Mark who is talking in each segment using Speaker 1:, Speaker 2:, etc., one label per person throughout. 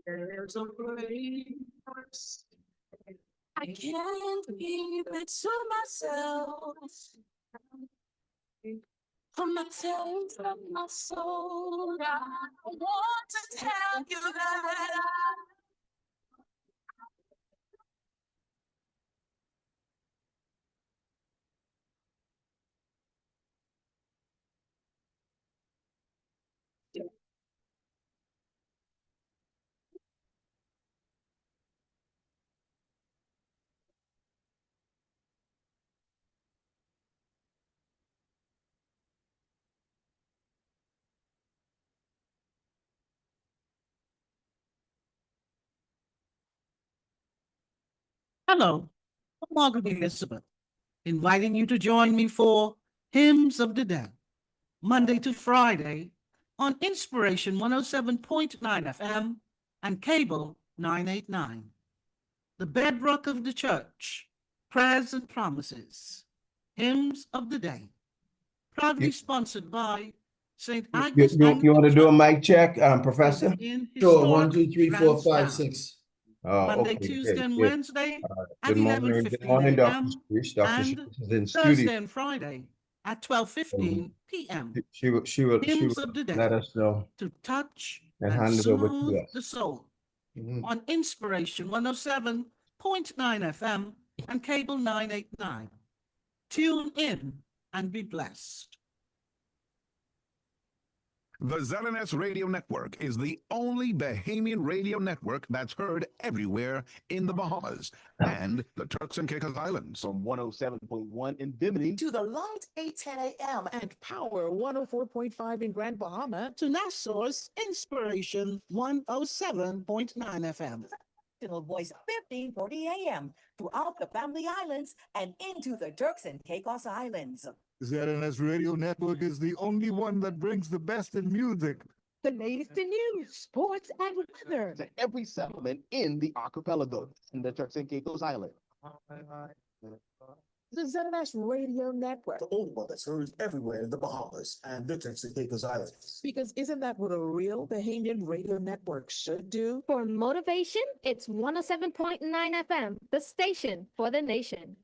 Speaker 1: There's a place I can't keep it to myself. From my taste of my soul, I want to tell you that
Speaker 2: Hello, I'm Margaret Elizabeth, inviting you to join me for Hymns of the Day, Monday to Friday on Inspiration 107.9 FM and Cable 989. The bedrock of the church, prayers and promises, Hymns of the Day, proudly sponsored by St. Agnes
Speaker 3: You want to
Speaker 2: Anglican
Speaker 3: do a
Speaker 2: Church
Speaker 3: mic check, Professor?
Speaker 2: in
Speaker 4: Sure, 1,
Speaker 2: historic
Speaker 4: 2, 3, 4, 5,
Speaker 2: Transdown.
Speaker 4: 6.
Speaker 3: Oh,
Speaker 2: Monday,
Speaker 3: okay,
Speaker 2: Tuesday,
Speaker 3: good,
Speaker 2: and
Speaker 3: good.
Speaker 2: Wednesday
Speaker 3: Good
Speaker 2: at
Speaker 3: morning, good
Speaker 2: 11:15
Speaker 3: morning, Dr.
Speaker 2: a.m.
Speaker 3: Sharice. Dr.
Speaker 2: and
Speaker 3: Sharice is in
Speaker 2: Thursday
Speaker 3: studio.
Speaker 2: and Friday at 12:15 p.m.
Speaker 3: She will
Speaker 2: Hymns of the Day
Speaker 3: let us know
Speaker 2: to touch
Speaker 3: and
Speaker 2: and
Speaker 3: hand it over to
Speaker 2: soothe
Speaker 3: us.
Speaker 2: the soul
Speaker 4: Mhm.
Speaker 2: on Inspiration 107.9 FM and Cable 989. Tune in and be blessed.
Speaker 5: The ZNS Radio Network is the only Bahamian radio network that's heard everywhere in the Bahamas and the Turks and Caicos Islands.
Speaker 6: From 107.1 in Bimini
Speaker 1: to the Light 810 a.m. and Power 104.5 in Grand Bahama.
Speaker 2: To Nassau's Inspiration 107.9 FM.
Speaker 7: National Voice 1540 AM throughout the Family Islands and into the Turks and Caicos Islands.
Speaker 8: ZNS Radio Network is the only one that brings the best in music.
Speaker 1: The latest in news, sports, and weather.
Speaker 6: to every settlement in the archipelago in the Turks and Caicos Islands.
Speaker 1: The ZNS Radio Network.
Speaker 4: The only one that's heard everywhere in the Bahamas and the Turks and Caicos Islands.
Speaker 1: Because isn't that what a real Bahamian radio network should do?
Speaker 9: For motivation, it's 107.9 FM, the station for the nation.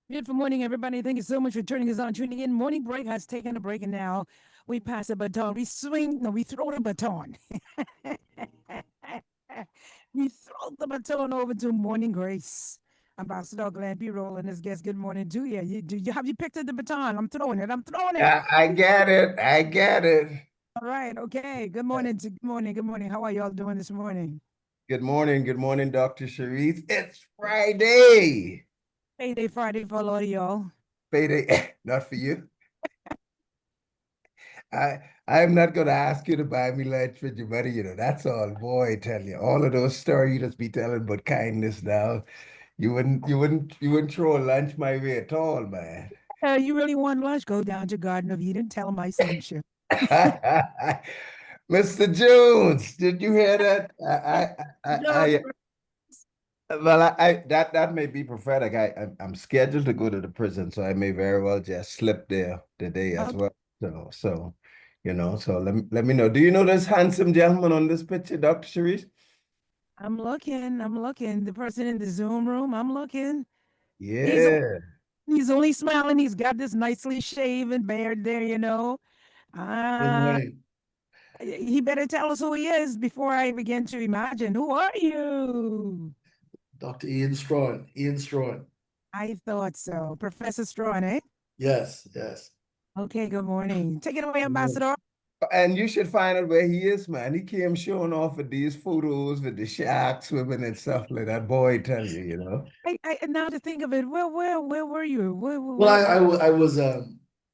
Speaker 10: Beautiful morning, everybody. Thank you so much for tuning in. Morning break has taken a break, and now we pass the baton. We throw the baton. We throw the baton over to Morning Grace. Ambassador Glenn B. Rolle and his guest. Good morning to you. Have you picked up the baton? I'm throwing it.
Speaker 3: I get it. I get it.
Speaker 10: All right. Okay. Good morning. Good morning. How are y'all doing this morning?
Speaker 3: Good morning, Dr. Sharice. It's Friday.
Speaker 10: Payday Friday for a lot of y'all.
Speaker 3: Payday, not for you. I'm not gonna ask you to buy me lunch with your money, that's all. Boy, I tell you, all of those stories you just be telling but kindness now. You wouldn't throw a lunch my way at all, man.
Speaker 10: You really want lunch? Go down to Garden of Eden. Tell them I sent you.
Speaker 3: Mr. Jones, did you hear that? Well, that may be prophetic. I'm scheduled to go to the prison, so I may very well just slip there today as well. So let me know. Do you know this handsome gentleman on this picture, Dr. Sharice?
Speaker 10: I'm looking. The person in the Zoom room, I'm looking.
Speaker 3: Yeah.
Speaker 10: He's only smiling. He's got this nicely shaven beard there, He better tell us who he is before I begin to imagine. Who are you?
Speaker 4: Dr. Ian Strachan.
Speaker 10: I thought so. Professor Strachan, eh?
Speaker 4: Yes.
Speaker 10: Okay, good morning. Take it away, Ambassador.
Speaker 3: And you should find out where he is, man. He came showing off with these photos with the shark swimming and stuff like that. Boy, I tell you,
Speaker 10: I now to think of it, where were you?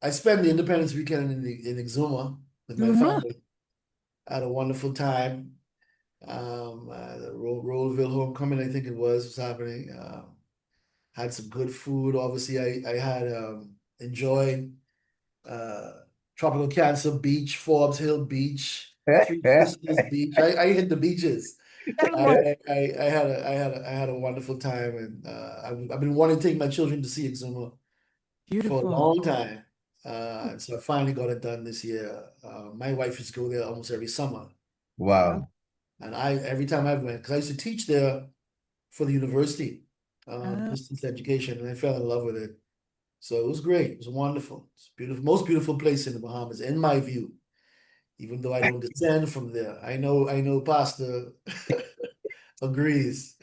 Speaker 4: I spent the Independence weekend in Exuma with my family. I had a wonderful time. The Rollville homecoming, I think it was happening. Had some good food. Obviously, I had enjoyed Tropical Cancer Beach, Forbes Hill Beach, Three Sisters Beach. I hit the beaches.
Speaker 10: Tell them what.
Speaker 4: I had a wonderful time, and I've been wanting to take my children to see Exuma for a
Speaker 10: Beautiful.
Speaker 4: long time. And so I finally got it done this year. My wife used to go there almost every summer.
Speaker 3: Wow.
Speaker 4: And every time I went, because I used to teach there for the university, distance education, and I fell in love with it. So it was great. It was wonderful. It's beautiful, most beautiful place in the Bahamas, in my view. Even though I don't descend from there, I know Pastor agrees.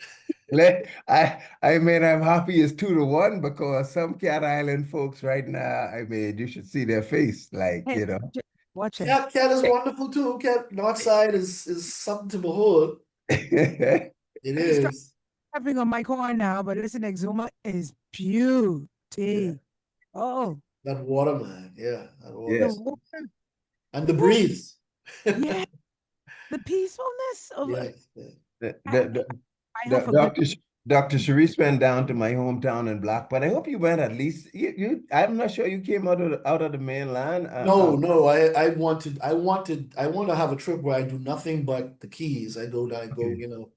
Speaker 3: I mean, I'm happy it's 2-1 because some Cat Island folks right now, I mean, you should see their face, like,
Speaker 10: Hey,
Speaker 3: you know.
Speaker 10: watch it.
Speaker 4: Cat is wonderful too. Cat North Side is something to behold. It
Speaker 10: It's
Speaker 4: is.
Speaker 10: dropping on my car now, but listen, Exuma is beauty.
Speaker 4: Yeah.
Speaker 10: Oh,
Speaker 4: That water, man. Yeah, that water.
Speaker 10: the
Speaker 3: Yes.
Speaker 10: water.
Speaker 4: And the
Speaker 10: Woo.
Speaker 4: breeze.
Speaker 10: Yeah, the peacefulness of
Speaker 4: Yeah.
Speaker 10: it.
Speaker 3: The,
Speaker 10: I,
Speaker 3: the, the,
Speaker 10: I
Speaker 3: the,
Speaker 10: hope for good.
Speaker 3: Dr. Sharice went down to my hometown in Black, but I hope you went at least, I'm not sure you came out of the mainland.
Speaker 4: No, I want to have a trip where I do nothing but the Keys. I go,
Speaker 3: Okay.
Speaker 4: you know,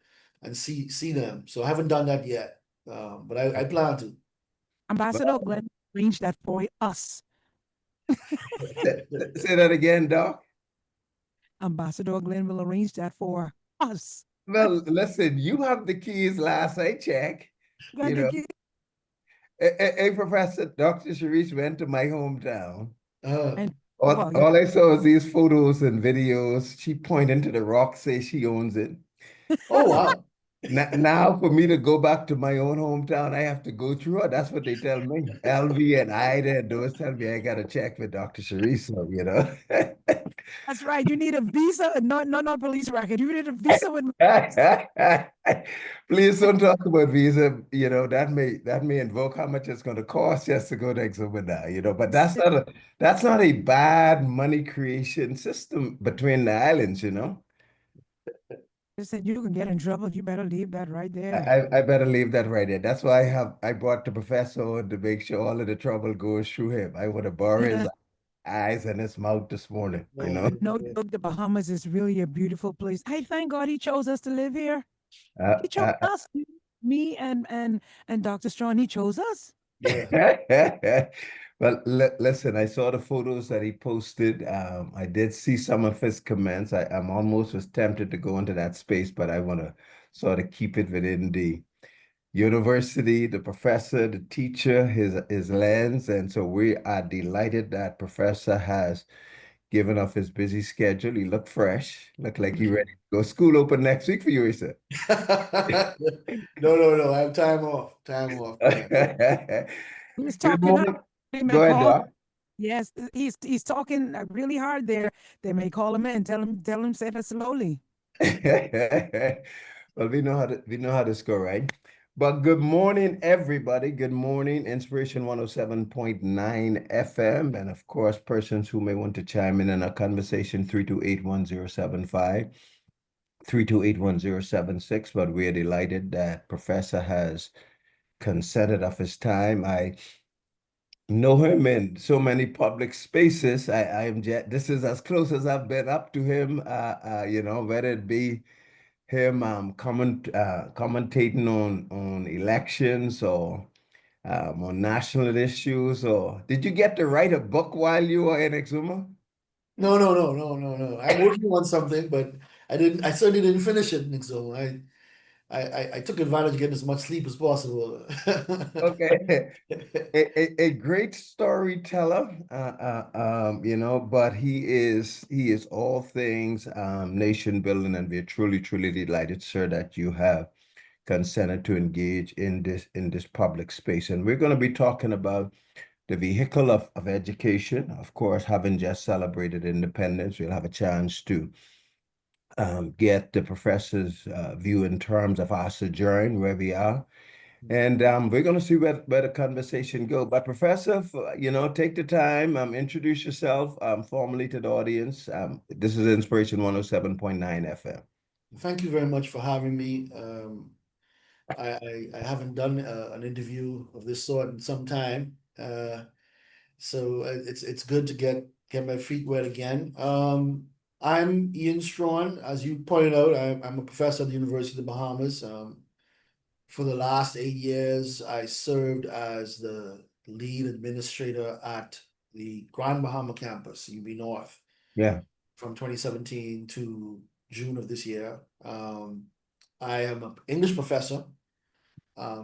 Speaker 4: and see them. So I haven't done that yet. But I plan to.
Speaker 10: Ambassador Glenn arranged that for us.
Speaker 3: Say that again, Doc.
Speaker 10: Ambassador Glenn will arrange that for us.
Speaker 3: Well, listen, you have the keys last I checked.
Speaker 10: Got the key.
Speaker 3: Hey, Professor, Dr. Sharice went to my hometown.
Speaker 10: And
Speaker 3: All I saw was these photos and videos. She pointing to the rock, say she owns it.
Speaker 4: Oh wow.
Speaker 3: Now, for me to go back to my own hometown, I have to go through her. That's what they tell me. LV and Ida and those tell me I got to check with Dr. Sharice, so, you know.
Speaker 10: that's right. You need a visa, not police record. You need a visa with
Speaker 3: Please don't talk about visa. You know, that may invoke how much it's going to cost just to go to Exumada, you know, but that's not a bad money creation system between the islands, you know.
Speaker 10: said you can get in trouble. You better leave that right there.
Speaker 3: I better leave that right there. That's why I brought the professor on to make sure all of the trouble goes through him. I would have borrowed his eyes and his mouth this morning, you know.
Speaker 10: No joke, the Bahamas is really a beautiful place. I thank God he chose us to live here.
Speaker 3: Uh,
Speaker 10: He chose us, me and Dr. Strachan. He chose us.
Speaker 4: Yeah.
Speaker 3: Well, listen, I saw the photos that he posted. I did see some of his comments. I'm almost was tempted to go into that space, but I want to sort of keep it within the university, the professor, the teacher, his lens. And so we are delighted that professor has given up his busy schedule. He looked fresh, looked like he ready to go. School open next week for you, he said.
Speaker 4: No. I have time off.
Speaker 10: He's
Speaker 3: Good
Speaker 10: talking
Speaker 3: morning.
Speaker 10: hard. They may
Speaker 3: Go ahead,
Speaker 10: call.
Speaker 3: Doc.
Speaker 10: Yes, he's talking really hard there. They may call him in, tell him say it slowly.
Speaker 3: Well, we know how this go, right? But good morning, everybody. Good morning, Inspiration 107.9 FM. And of course, persons who may want to chime in our conversation, 328-1075, 328-1076. But we're delighted that Professor has consented of his time. I know him in so many public spaces. This is as close as I've been up to him, you know, whether it be him commentating on elections or on national issues. Or did you get to write a book while you were in Exuma?
Speaker 4: No. I'm working on something, but I certainly didn't finish it, Nick. So I took advantage of getting as much sleep as possible.
Speaker 3: Okay. A great storyteller, you know, but he is all things nation building, and we're truly delighted, sir, that you have consented to engage in this public space. And we're going to be talking about the vehicle of education. Of course, having just celebrated independence, we'll have a chance to get the professor's view in terms of our sojourn, where we are. And we're going to see where the conversation go. But Professor, you know, take the time, introduce yourself formally to the audience. This is Inspiration 107.9 FM.
Speaker 4: Thank you very much for having me. I haven't done an interview of this sort in some time. So it's good to get get my feet wet again. I'm Ian Strachan. As you pointed out, I'm a professor at the University of the Bahamas. For the last 8 years, I served as the lead administrator at the Grand Bahama campus, UB North,
Speaker 3: Yeah.
Speaker 4: from 2017 to June of this year. I am an English professor.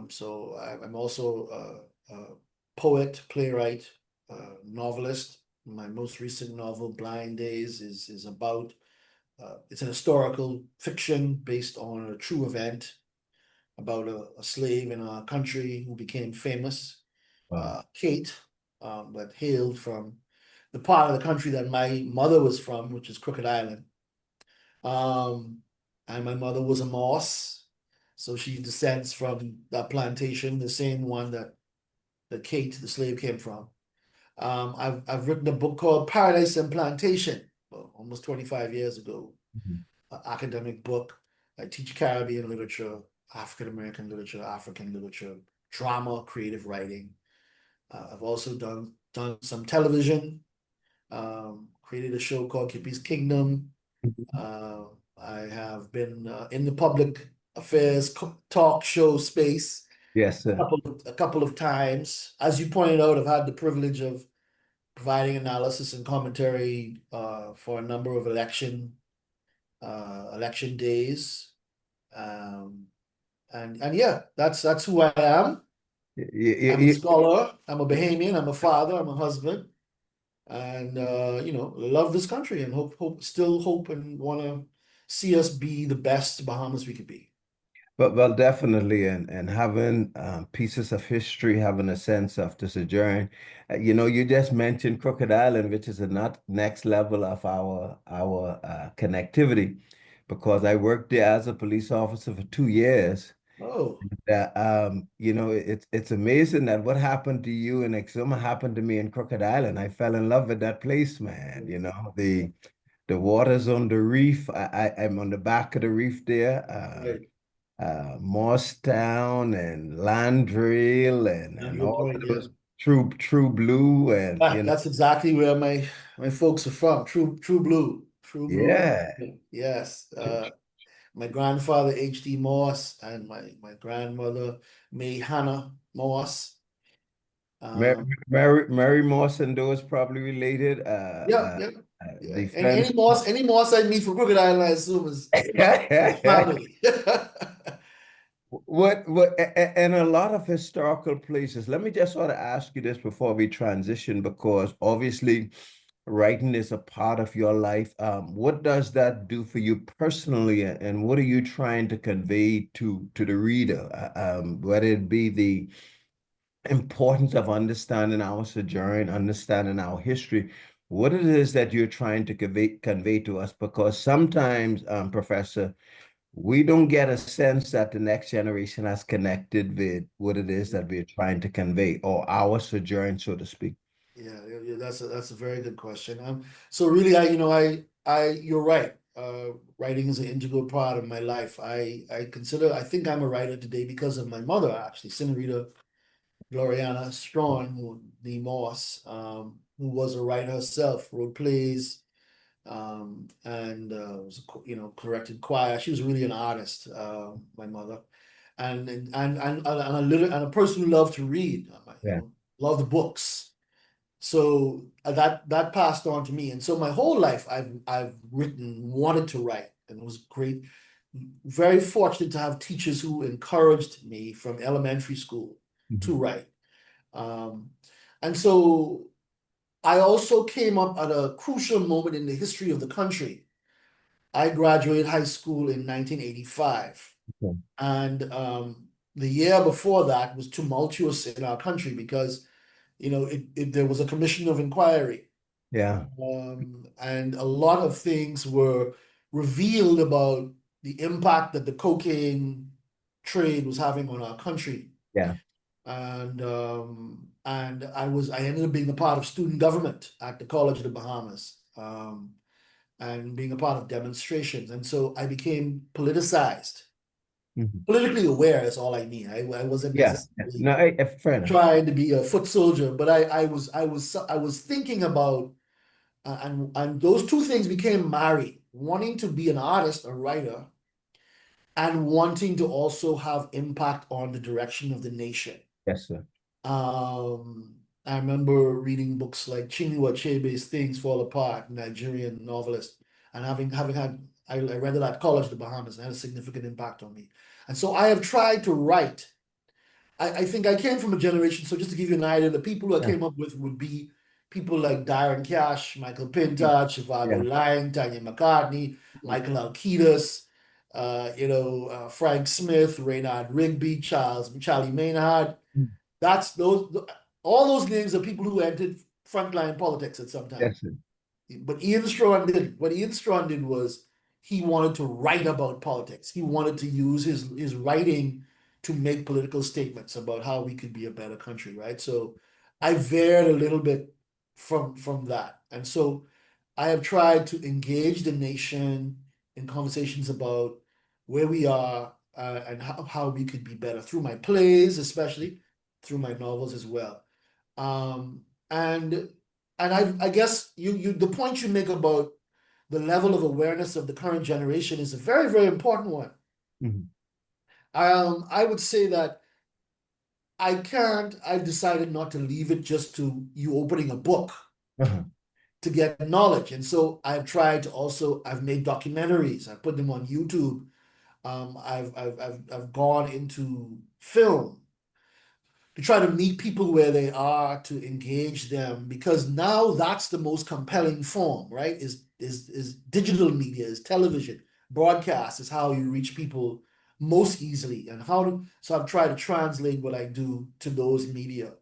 Speaker 4: So I'm also a poet, playwright, novelist. My most recent novel, Blind Days, is about it's an historical fiction based on a true event about a slave in our country who became famous,
Speaker 3: Wow.
Speaker 4: Kate, that hailed from the part of the country that my mother was from, which is Crooked Island. And my mother was a Moss, so she descends from that plantation, the same one that Kate, the slave, came from. I've written a book called Paradise and Plantation, almost 25 years ago. Academic book. I teach Caribbean literature, African American literature, African literature, drama, creative writing. I've also done some television. Created a show called Kippy's Kingdom. I have been in the public affairs talk show space.
Speaker 3: Yes, sir.
Speaker 4: A couple of times. As you pointed out, I've had the privilege of providing analysis and commentary for a number of election days. And yeah, that's who I am. I'm a scholar, I'm a Bahamian, I'm a father, I'm a husband, and love this country and still hope and want to see us be the best Bahamas we could be.
Speaker 3: But well, definitely, and having pieces of history, having a sense of the sojourn. You just mentioned Crooked Island, which is a not next level of our connectivity, because I worked there as a police officer for 2 years.
Speaker 4: Oh,
Speaker 3: It's amazing that what happened to you in Exuma happened to me in Crooked Island. I fell in love with that place, man. The waters on the reef. I'm on the back of the reef there.
Speaker 4: right.
Speaker 3: Morristown and Landrill and
Speaker 4: Good
Speaker 3: all
Speaker 4: point,
Speaker 3: of
Speaker 4: yeah.
Speaker 3: those true blue and
Speaker 4: That's exactly where my folks are from. True blue.
Speaker 3: yeah.
Speaker 4: Yes. My grandfather H.D. Moss and my grandmother May Hannah Moss.
Speaker 3: Mary Moss and those probably related.
Speaker 4: Yeah.
Speaker 3: The
Speaker 4: And
Speaker 3: friend.
Speaker 4: any Moss I meet from Crooked Island, I assume is family.
Speaker 3: And a lot of historical places. Let me just sort of ask you this before we transition, because obviously writing is a part of your life. What does that do for you personally, and what are you trying to convey to the reader? Whether it be the importance of understanding our sojourn, understanding our history, what it is that you're trying to convey to us, because sometimes, Professor, we don't get a sense that the next generation has connected with what it is that we're trying to convey, or our sojourn, so to speak.
Speaker 4: Yeah, that's a very good question. So really, you're right. Writing is an integral part of my life. I think I'm a writer today because of my mother, actually, Senorita Gloriana Strachan, the Moss, who was a writer herself, wrote plays, and was corrected choir. She was really an artist, my mother, and a person who loved to read. Loved books. So that passed on to me, and so my whole life I've written, wanted to write, and it was great. Very fortunate to have teachers who encouraged me from elementary school to write. And so I also came up at a crucial moment in the history of the country. I graduated high school in 1985.
Speaker 3: Okay.
Speaker 4: And the year before that was tumultuous in our country because, there was a commission of inquiry.
Speaker 3: Yeah.
Speaker 4: And a lot of things were revealed about the impact that the cocaine trade was having on our country.
Speaker 3: Yeah.
Speaker 4: And I ended up being a part of student government at the College of the Bahamas, and being a part of demonstrations. And so I became politicized. Politically aware is all I mean. I wasn't necessarily trying to be a foot soldier, but I was thinking about And those two things became married, wanting to be an artist, a writer, and wanting to also have impact on the direction of the nation.
Speaker 3: Yes, sir.
Speaker 4: I remember reading books like Chinua Achebe's Things Fall Apart, Nigerian novelist, and having had I read it at college in the Bahamas and had a significant impact on me. And so I have tried to write. I think I came from a generation, so just to give you an idea, the people who I
Speaker 3: Yeah.
Speaker 4: came up with would be people like Darren Cash, Michael Pintard, Shivago
Speaker 3: Yeah.
Speaker 4: Lang, Tanya McCartney, Michael Alcides, Frank Smith, Reynard Rigby, Charlie Maynard.
Speaker 3: Mm.
Speaker 4: All those names are people who entered frontline politics at some time.
Speaker 3: Yes, sir.
Speaker 4: But what Ian Strawn did was he wanted to write about politics. He wanted to use his writing to make political statements about how we could be a better country, right? So I veered a little bit from that. And so I have tried to engage the nation in conversations about where we are and how we could be better through my plays, especially through my novels as well. And I guess the point you make about the level of awareness of the current generation is a very, very important one.
Speaker 3: Mhm.
Speaker 4: I would say that I've decided not to leave it just to you opening a book
Speaker 3: Uh-huh.
Speaker 4: to get knowledge. And so I've tried to I've made documentaries, I've put them on YouTube. I've gone into film to try to meet people where they are, to engage them, because now that's the most compelling form, right? Is digital media, is television, broadcast is how you reach people most easily, and so I've tried to translate what I do to those media.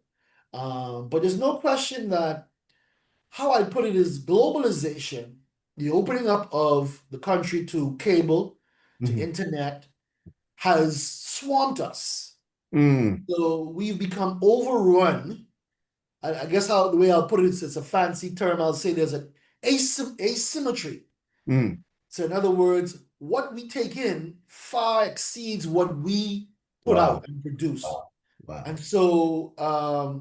Speaker 4: But there's no question that how I put it is globalization, the opening up of the country to cable, to
Speaker 3: Mhm.
Speaker 4: internet, has swamped us.
Speaker 3: Mm.
Speaker 4: So we've become overrun. I guess the way I'll put it is, it's a fancy term. I'll say there's an asymmetry.
Speaker 3: Mm.
Speaker 4: So in other words, what we take in far exceeds what we put
Speaker 3: Wow.
Speaker 4: out and produce.
Speaker 3: Wow.
Speaker 4: And so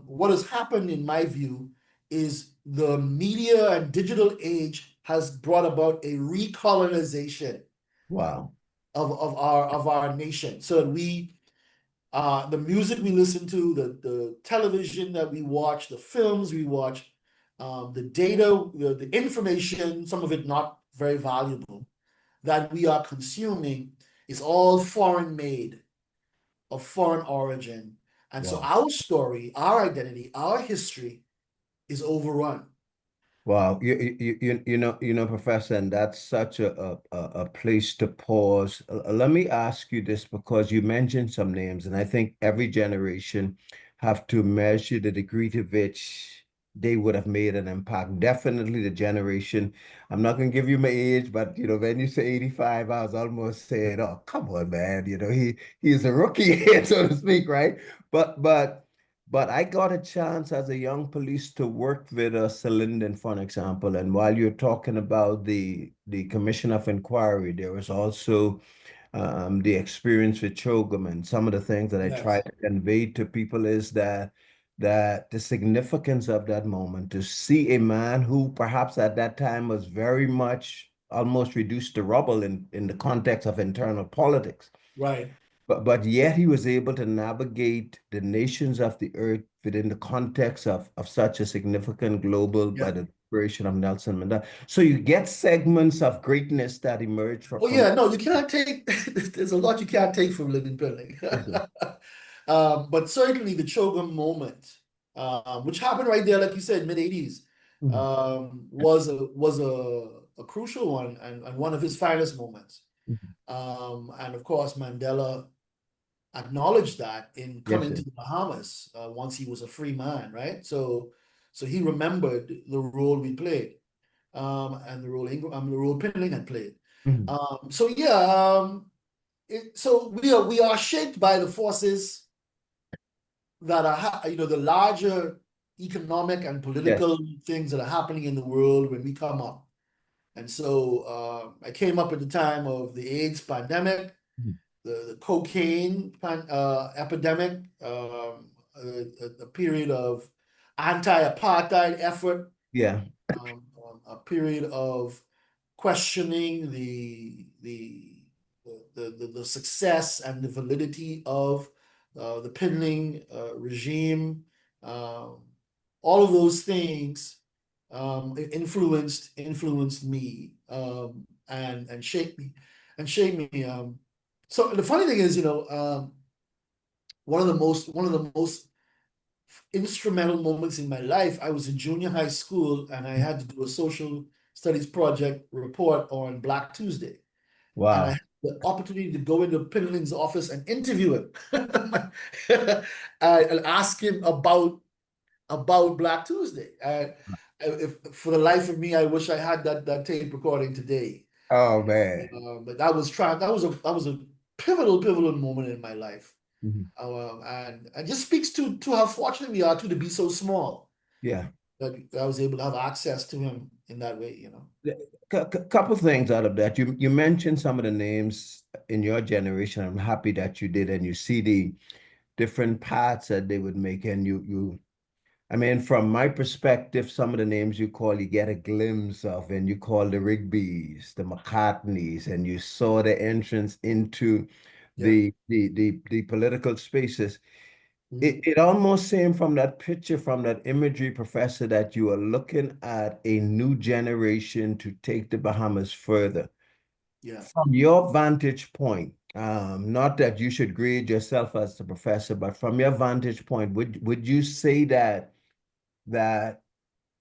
Speaker 4: what has happened, in my view, is the media and digital age has brought about a recolonization
Speaker 3: Wow.
Speaker 4: of our nation, so that the music we listen to, the television that we watch, the films we watch, the data, the information, some of it not very valuable, that we are consuming is all foreign made, of foreign origin. And so
Speaker 3: Wow.
Speaker 4: our story, our identity, our history is overrun.
Speaker 3: Wow, Professor, and that's such a place to pause. Let me ask you this, because you mentioned some names, and I think every generation have to measure the degree to which they would have made an impact. Definitely the generation. I'm not going to give you my age, but when you say 85, I was almost saying, "Oh, come on, man!" He's a rookie here, so to speak, right? But I got a chance as a young police to work with Linden, for an example. And while you're talking about the Commission of Inquiry, there was also the experience with Chogum. And some of the things that I
Speaker 4: Yes.
Speaker 3: try to convey to people is that the significance of that moment, to see a man who perhaps at that time was very much almost reduced to rubble in the context of internal politics.
Speaker 4: Right.
Speaker 3: But yet he was able to navigate the nations of the earth within the context of such a significant global by
Speaker 4: Yeah.
Speaker 3: the inspiration of Nelson Mandela. So you get segments of greatness that emerge from.
Speaker 4: Oh yeah, no, you can't take. There's a lot you can't take from Living Building. But certainly the Chogum moment, which happened right there, like you said, mid '80s, was a crucial one, and one of his finest moments. And of course, Mandela acknowledged that in coming
Speaker 3: Yes,
Speaker 4: to the Bahamas once he was a free man, right? So he remembered the role we played, and the role Pinling had played. So yeah, so we are shaped by the forces that are the larger economic and political things that are happening in the world when we come up. And so I came up at the time of the AIDS pandemic, the cocaine epidemic, a period of anti-apartheid effort,
Speaker 3: Yeah.
Speaker 4: a period of questioning the success and the validity of the Pinling regime. All of those things influenced me and shaped me so the funny thing is, one of the most instrumental moments in my life, I was in junior high school and I had to do a social studies project report on Black Tuesday. And I
Speaker 3: Wow.
Speaker 4: had the opportunity to go into Pinling's office and interview him and ask him about Black Tuesday. If for the life of me, I wish I had that tape recording today.
Speaker 3: Oh man.
Speaker 4: But that was a pivotal moment in my life.
Speaker 3: Mhm.
Speaker 4: And just speaks to how fortunate we are to be so small
Speaker 3: Yeah.
Speaker 4: that I was able to have access to him in that way,
Speaker 3: Couple things out of that. You mentioned some of the names in your generation. I'm happy that you did, and you see the different paths that they would make. And I mean, from my perspective, some of the names you call, you get a glimpse of, and you call the Rigbys, the McCartneys, and you saw the entrance into the political spaces. It almost seemed from that picture, from that imagery, Professor, that you are looking at a new generation to take the Bahamas further.
Speaker 4: Yeah.
Speaker 3: From your vantage point, not that you should grade yourself as a professor, but from your vantage point, would you say that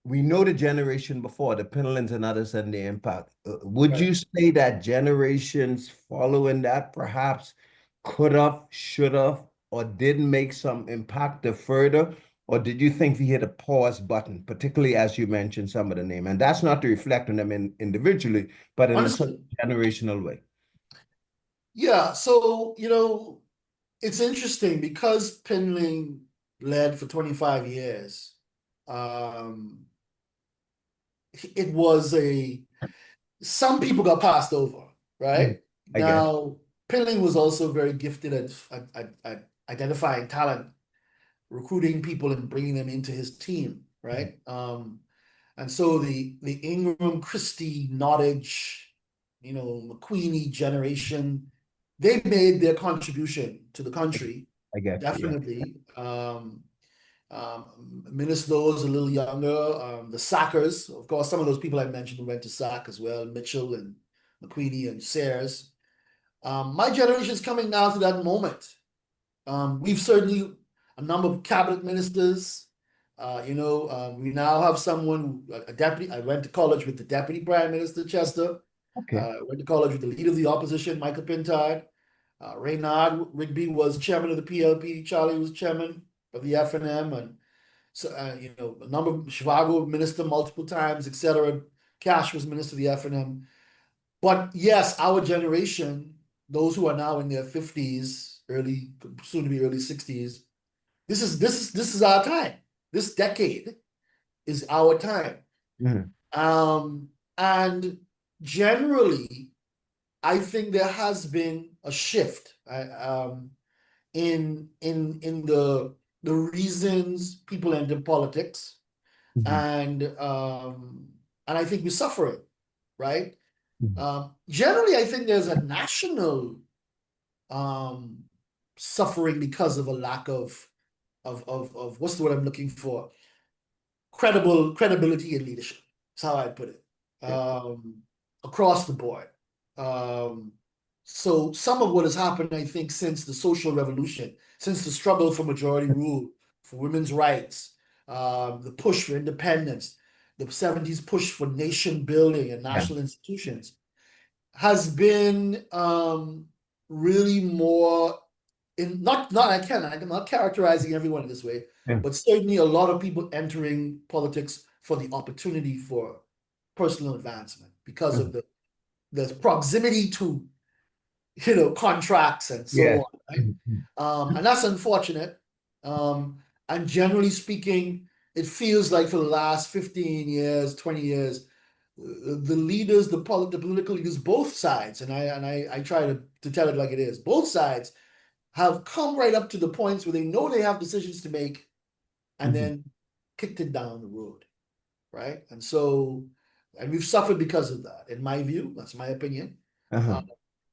Speaker 3: we know the generation before, the Pinlands and others and the impact. Would you say that generations following that perhaps could have, should have, or didn't make some impact further? Or did you think we hit a pause button, particularly as you mentioned some of the name? And that's not to reflect on them individually, but in a generational way.
Speaker 4: Yeah, so it's interesting because Pinling led for 25 years. It was some people got passed over, right?
Speaker 3: I guess.
Speaker 4: Now, Pinling was also very gifted at identifying talent, recruiting people and bringing them into his team, right? And so the Ingram, Christie, Nottage, McQueenie generation, they made their contribution to the country.
Speaker 3: I guess.
Speaker 4: Definitely. Minus those a little younger, the Sackers, of course, some of those people I mentioned went to Sack as well, Mitchell and McQueenie and Sayers. My generation is coming now to that moment. We've certainly a number of cabinet ministers. We now have someone, a deputy. I went to college with the deputy prime minister, Chester.
Speaker 3: Okay.
Speaker 4: I went to college with the leader of the opposition, Michael Pintard. Reynard Rigby was chairman of the PLP. Charlie was chairman of the FNM, and so a number of Shivago minister multiple times, etc. Cash was minister of the FNM. But yes, our generation, those who are now in their 50s, soon to be early 60s, this is our time. This decade is our time. And generally, I think there has been a shift in the reasons people enter politics, and I think we're suffering, right? Generally, I think there's a national suffering because of a lack of what's the word I'm looking for? Credibility in leadership. That's how I put it. Across the board. So some of what has happened, I think, since the social revolution, since the struggle for majority rule, for women's rights, the push for independence, the 70s push for nation building and national institutions, has been really more I'm not characterizing everyone this way, but certainly a lot of people entering politics for the opportunity for personal advancement because of the proximity to contracts and so on, right? And that's unfortunate. And generally speaking, it feels like for the last 15 years, 20 years, the leaders, the political leaders, both sides, and I try to tell it like it is, both sides have come right up to the points where they know they have decisions to make and then kicked it down the road, right? And so and we've suffered because of that. In my view, that's my opinion.
Speaker 3: Uh-huh.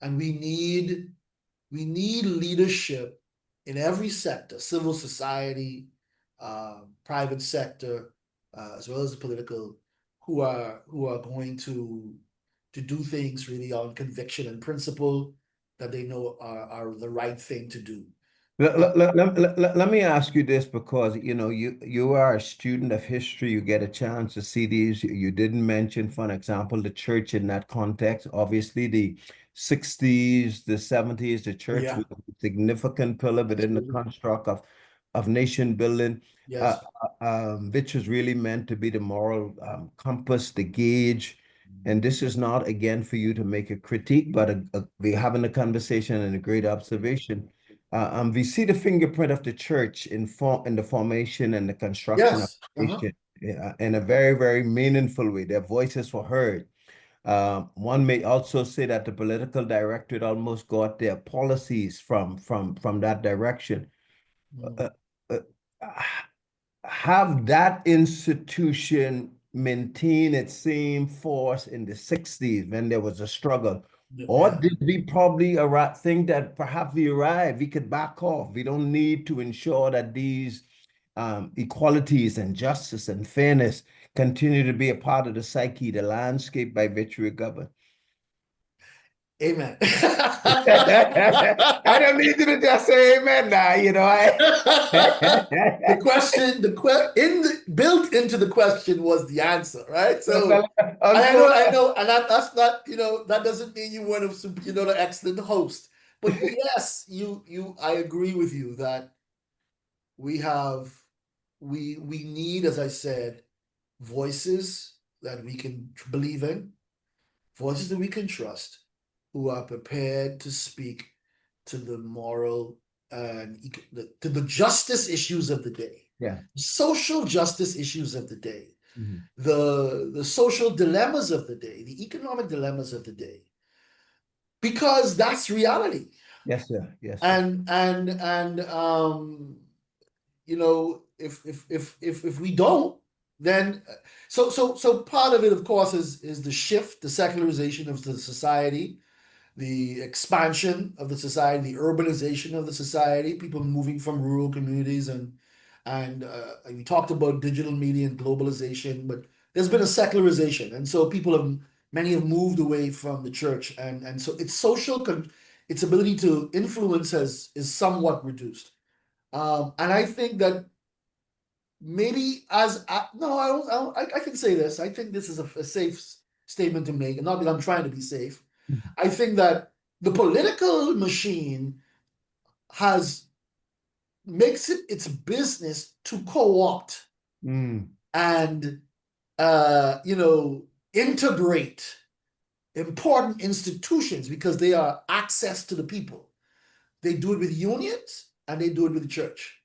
Speaker 4: And we need leadership in every sector, civil society, private sector, as well as the political, who are going to do things really on conviction and principle that they know are the right thing to do.
Speaker 3: Let me ask you this, because you are a student of history. You get a chance to see these. You didn't mention, for an example, the church in that context. Obviously, the 60s, the 70s, the church
Speaker 4: Yeah.
Speaker 3: was a significant pillar within the
Speaker 4: Absolutely.
Speaker 3: construct of nation building,
Speaker 4: Yes.
Speaker 3: which was really meant to be the moral compass, the gauge. And this is not, again, for you to make a critique, but we're having a conversation and a great observation. We see the fingerprint of the church in the formation and the construction of
Speaker 4: Yes.
Speaker 3: the nation, in a very, very meaningful way. Their voices were heard. One may also say that the political directorate almost got their policies from that direction. Uh, uh, have that institution maintain its same force in the 60s when there was a struggle? Or
Speaker 4: Yeah.
Speaker 3: did we probably think that perhaps we could back off? We don't need to ensure that these equalities and justice and fairness continue to be a part of the psyche, the landscape by which we govern.
Speaker 4: Amen.
Speaker 3: I don't need you to just say amen now,
Speaker 4: The question, built into the question was the answer, right? So,
Speaker 3: Well,
Speaker 4: I know, and that's not, that doesn't mean you weren't an excellent host. But yes, I agree with you that we need, as I said, voices that we can believe in, voices that we can trust, who are prepared to speak to the moral and to the justice issues of the day,
Speaker 3: Yeah.
Speaker 4: social justice issues of the day,
Speaker 3: Mhm.
Speaker 4: the social dilemmas of the day, the economic dilemmas of the day, because that's reality.
Speaker 3: Yes, sir. Yes, sir.
Speaker 4: And if we don't, then so part of it, of course, is the shift, the secularization of the society, the expansion of the society, the urbanization of the society, people moving from rural communities, and we talked about digital media and globalization, but there's been a secularization, and so many have moved away from the church, and so its ability to influence is somewhat reduced, and I think that maybe I can say this. I think this is a safe statement to make, and not that I'm trying to be safe. I think that the political machine makes it its business to co-opt and integrate important institutions because they are access to the people. They do it with unions and they do it with the church.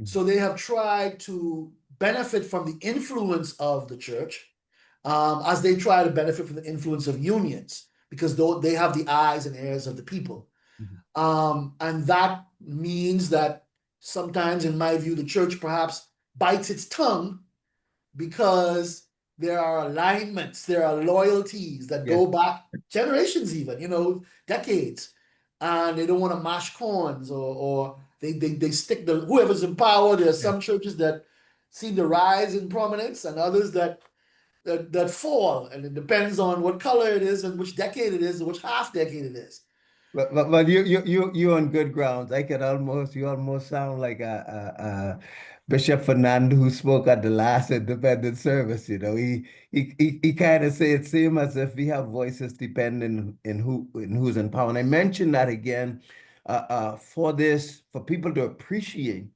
Speaker 4: So they have tried to benefit from the influence of the church, as they try to benefit from the influence of unions, because they have the eyes and ears of the people. And that means that sometimes, in my view, the church perhaps bites its tongue because there are alignments, there are loyalties that go back generations, even, decades, and they don't want to mash corns, or they stick whoever's in power. There are some churches that seem to rise in prominence and others that fall, and it depends on what color it is and which decade it is and which half decade it is.
Speaker 3: But you on good grounds. You almost sound like a Bishop Fernando who spoke at the last independent service. He kind of said same as if we have voices depending in who's in power. And I mentioned that again for people to appreciate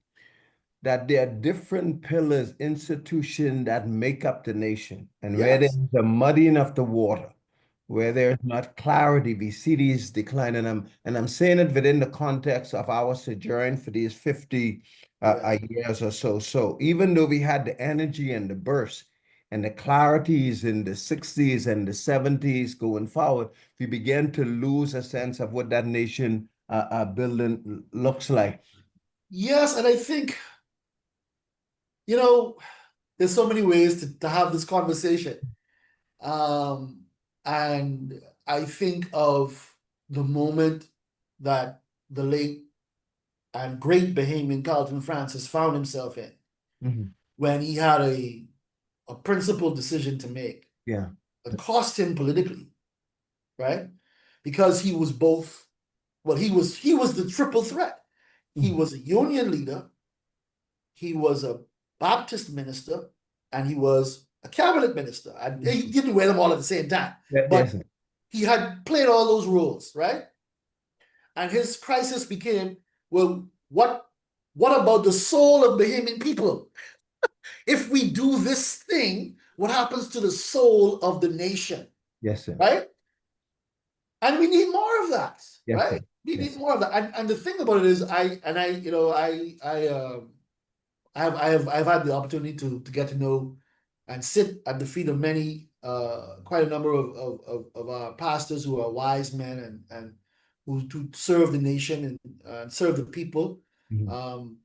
Speaker 3: that there are different pillars, institutions that make up the nation, and where there's a muddying of the water, where there's not clarity, we see these decline. And I'm saying it within the context of our sojourn for these 50 years or so. So even though we had the energy and the burst and the clarities in the 60s and the 70s going forward, we began to lose a sense of what that nation building looks like.
Speaker 4: Yes, and I think, there's so many ways to have this conversation. And I think of the moment that the late and great Bahamian Carlton Francis found himself in
Speaker 3: Mhm.
Speaker 4: when he had a principled decision to make.
Speaker 3: Yeah.
Speaker 4: It cost him politically, right? Because he was both, well, he was the triple threat. He
Speaker 3: Mhm.
Speaker 4: was a union leader, he was a Baptist minister, and he was a cabinet minister. And he didn't wear them all at the same time,
Speaker 3: Yeah,
Speaker 4: but
Speaker 3: yes, sir.
Speaker 4: he had played all those roles, right? And his crisis became, well, what about the soul of Bahamian people? If we do this thing, what happens to the soul of the nation,
Speaker 3: Yes, sir.
Speaker 4: right? And we need more of that,
Speaker 3: Yes,
Speaker 4: right?
Speaker 3: sir.
Speaker 4: We
Speaker 3: Yes,
Speaker 4: need
Speaker 3: sir.
Speaker 4: more of that. And the thing about it is, I've had the opportunity to get to know and sit at the feet of many, quite a number of our pastors who are wise men and who to serve the nation and serve the people.
Speaker 3: Mhm.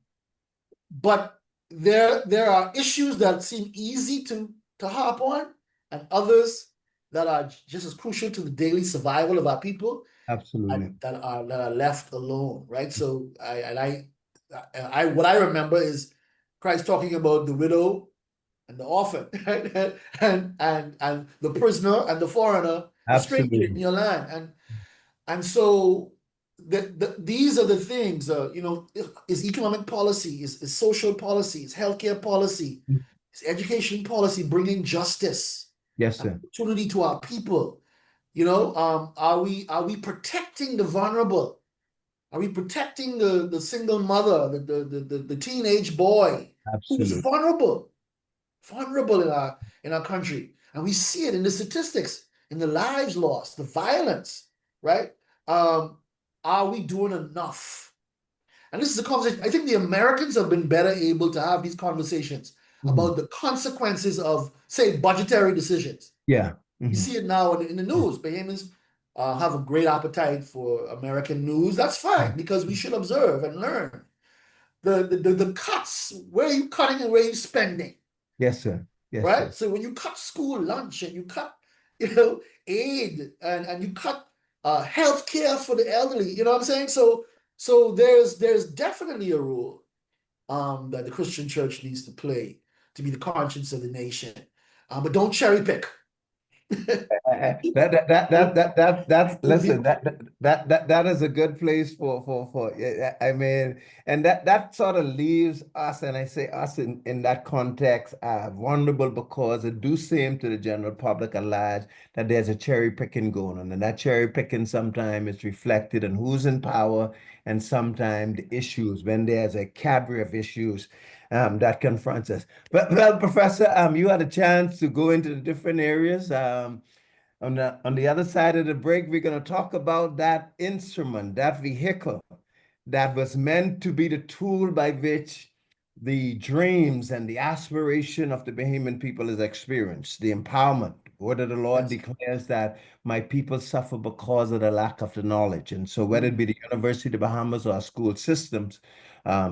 Speaker 4: But there are issues that seem easy to harp on, and others that are just as crucial to the daily survival of our people,
Speaker 3: Absolutely.
Speaker 4: and that are left alone, right? So I what I remember is Christ talking about the widow and the orphan, right? and the prisoner and the foreigner, the stranger in
Speaker 3: Absolutely.
Speaker 4: your land, and so these are the things, is economic policy, is social policy, is healthcare policy,
Speaker 3: Mm.
Speaker 4: is education policy bringing justice,
Speaker 3: Yes, sir.
Speaker 4: opportunity to our people. Are we protecting the vulnerable? Are we protecting the single mother, the teenage boy who's
Speaker 3: Absolutely.
Speaker 4: vulnerable in our country? And we see it in the statistics, in the lives lost, the violence, right? Are we doing enough? And this is a conversation. I think the Americans have been better able to have these conversations
Speaker 3: Mhm.
Speaker 4: about the consequences of, say, budgetary decisions.
Speaker 3: Yeah.
Speaker 4: You
Speaker 3: Mhm.
Speaker 4: see it now in the news. Bahamians have a great appetite for American news. That's fine, because we should observe and learn. The cuts, where are you cutting and where are you spending?
Speaker 3: Yes, sir. Yes,
Speaker 4: Right?
Speaker 3: sir.
Speaker 4: So when you cut school lunch and you cut, aid, and you cut health care for the elderly, you know what I'm saying? So there's definitely a role that the Christian church needs to play to be the conscience of the nation. But don't cherry pick.
Speaker 3: That's listen, that is a good place I mean, and that sort of leaves us, and I say us in that context, vulnerable, because it do seem to the general public at large that there's a cherry picking going on, and that cherry picking sometimes is reflected in who's in power, and sometimes the issues, when there's a cadre of issues that confronts us. But well, Professor, you had a chance to go into the different areas. On the other side of the break, we're going to talk about that instrument, that vehicle that was meant to be the tool by which the dreams and the aspiration of the Bahamian people is experienced, the empowerment. Whether the Lord
Speaker 4: Yes.
Speaker 3: declares that my people suffer because of the lack of the knowledge. And so whether it be the University of the Bahamas or our school systems,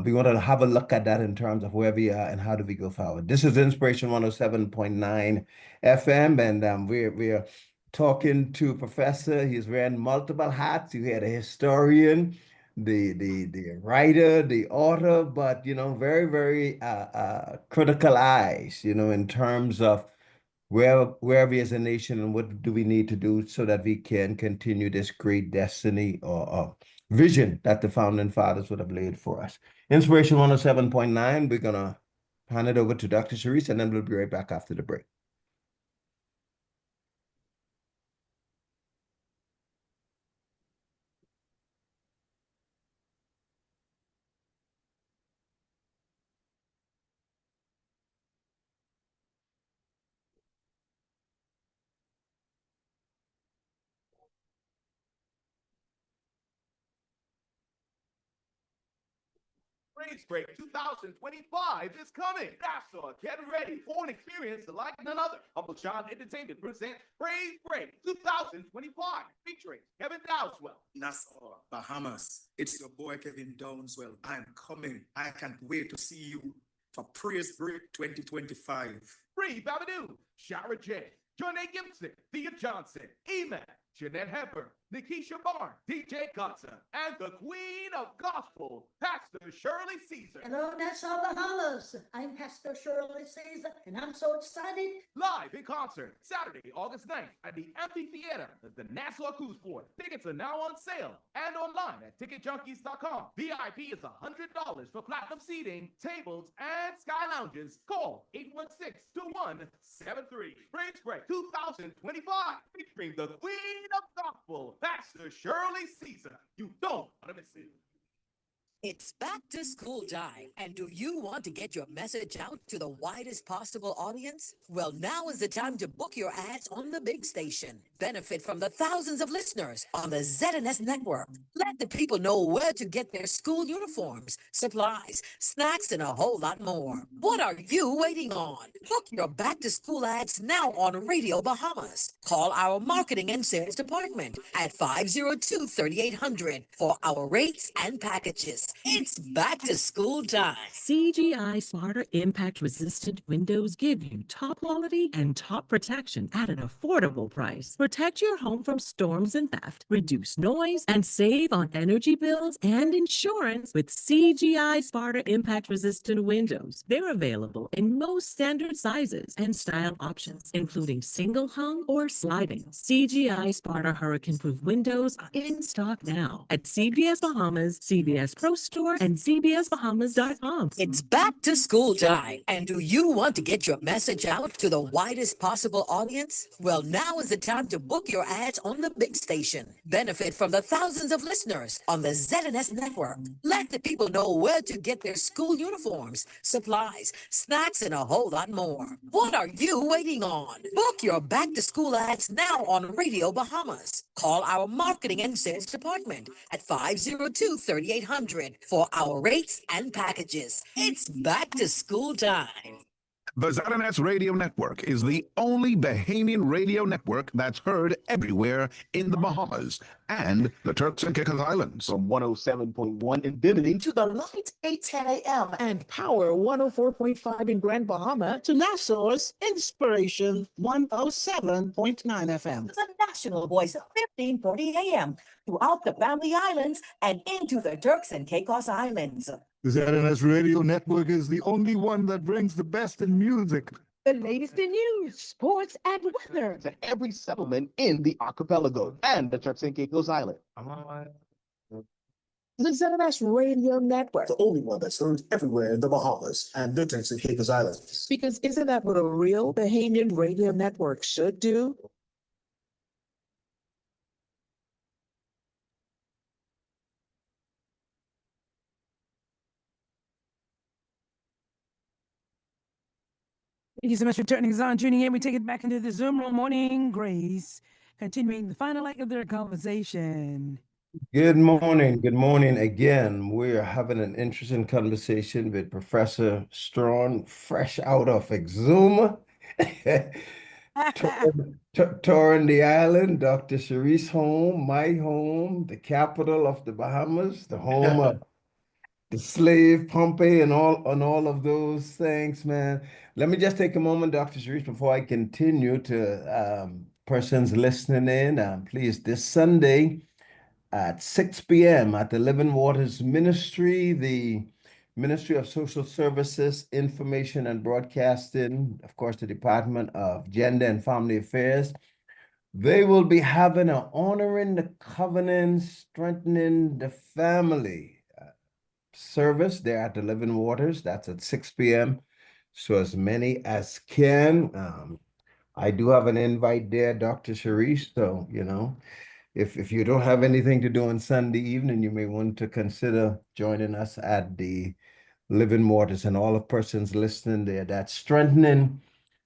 Speaker 3: we want to have a look at that in terms of where we are and how do we go forward. This is Inspiration 107.9 FM, and we're talking to Professor. He's wearing multiple hats. You had a historian, the writer, the author, but very, very critical eyes, in terms of where are we as a nation and what do we need to do so that we can continue this great destiny or vision that the founding fathers would have laid for us. Inspiration 107.9. We're gonna hand it over to Dr. Sharice, and then we'll be right back after the break.
Speaker 6: Praise Break 2025 is coming. NASA, get ready for an experience like none other. Amb.Glen Entertainment presents Praise Break 2025, featuring Kevin Dowswell.
Speaker 11: Nassau, Bahamas. It's your boy Kevin Downswell. I'm coming. I can't wait to see you for Praise Break 2025.
Speaker 6: Free Babadoo, Shara J, Jonay Gibson, Thea Johnson, Eman, Jeanette Hepburn, Nikisha Barnes, DJ Gotza, and the Queen of Gospel, Pastor Shirley Caesar.
Speaker 12: Hello, Nassau Bahamas. I'm Pastor Shirley Caesar, and I'm so excited.
Speaker 6: Live in concert, Saturday, August 9th at the Amphitheater at the Nassau Cruise Port. Tickets are now on sale and online at ticketjunkies.com. VIP is $100 for platinum seating, tables, and sky lounges. Call 816-2173. Praise Break 2025, featuring the Queen of Gospel, Pastor Shirley Caesar. You don't want to miss it.
Speaker 7: It's back to school time, and do you want to get your message out to the widest possible audience? Well, now is the time to book your ads on the big station. Benefit from the thousands of listeners on the ZNS network. Let the people know where to get their school uniforms, supplies, snacks, and a whole lot more. What are you waiting on? Book your back to school ads now on Radio Bahamas. Call our marketing and sales department at 502-3800 for our rates and packages. It's back to school time.
Speaker 13: CGI Smarter Impact Resistant Windows give you top quality and top protection at an affordable price. Protect your home from storms and theft, reduce noise, and save on energy bills and insurance with CGI Smarter Impact Resistant Windows. They're available in most standard sizes and style options, including single hung or sliding. CGI Smarter Hurricane Proof windows are in stock now at CBS Bahamas, CBS Pro Store, and CBSBahamas.com.
Speaker 7: It's back to school time, and do you want to get your message out to the widest possible audience? Well, now is the time to book your ads on the big station. Benefit from the thousands of listeners on the ZNS network. Let the people know where to get their school uniforms, supplies, snacks, and a whole lot more. What are you waiting on? Book your back to school ads now on Radio Bahamas. Call our marketing and sales department at 502-3800 for our rates and packages. It's back to school time.
Speaker 5: The ZNS Radio Network is the only Bahamian radio network that's heard everywhere in the Bahamas and the Turks and Caicos Islands.
Speaker 14: From 107.1 in Bimini
Speaker 2: To the Light 810 AM and Power 104.5 in Grand Bahama to Nassau's Inspiration 107.9 FM.
Speaker 7: The national voice of 1540 AM throughout the Family Islands and into the Turks and Caicos Islands.
Speaker 8: The ZNS Radio Network is the only one that brings the best in music.
Speaker 10: The latest in news, sports, and weather.
Speaker 14: To every settlement in the archipelago and the Turks and Caicos Island.
Speaker 2: The ZNS Radio Network.
Speaker 15: The only one that's heard everywhere in the Bahamas and the Turks and Caicos Islands.
Speaker 2: Because isn't that what a real Bahamian radio network should do?
Speaker 10: Thank you so much for turning us on, tuning in. We take it back into the Zoom room. Morning, Grace. Continuing the final leg of their conversation.
Speaker 3: Good morning. Good morning again. We're having an interesting conversation with Professor Strachan, fresh out of Exuma, touring the island, Dr. Sharice's home, my home, the capital of the Bahamas, the home of the slave Pompey and all of those things, man. Let me just take a moment, Dr. Sharice, before I continue to persons listening in. Please, this Sunday at 6 p.m. at the Living Waters Ministry, the Ministry of Social Services, Information and Broadcasting, of course, the Department of Gender and Family Affairs. They will be having an Honoring the Covenant, Strengthening the Family service there at the Living Waters. That's at 6 p.m. So as many as can. I do have an invite there, Dr. Sharice. So, you know, if you don't have anything to do on Sunday evening, you may want to consider joining us at the Living Waters, and all of persons listening there. That's strengthening,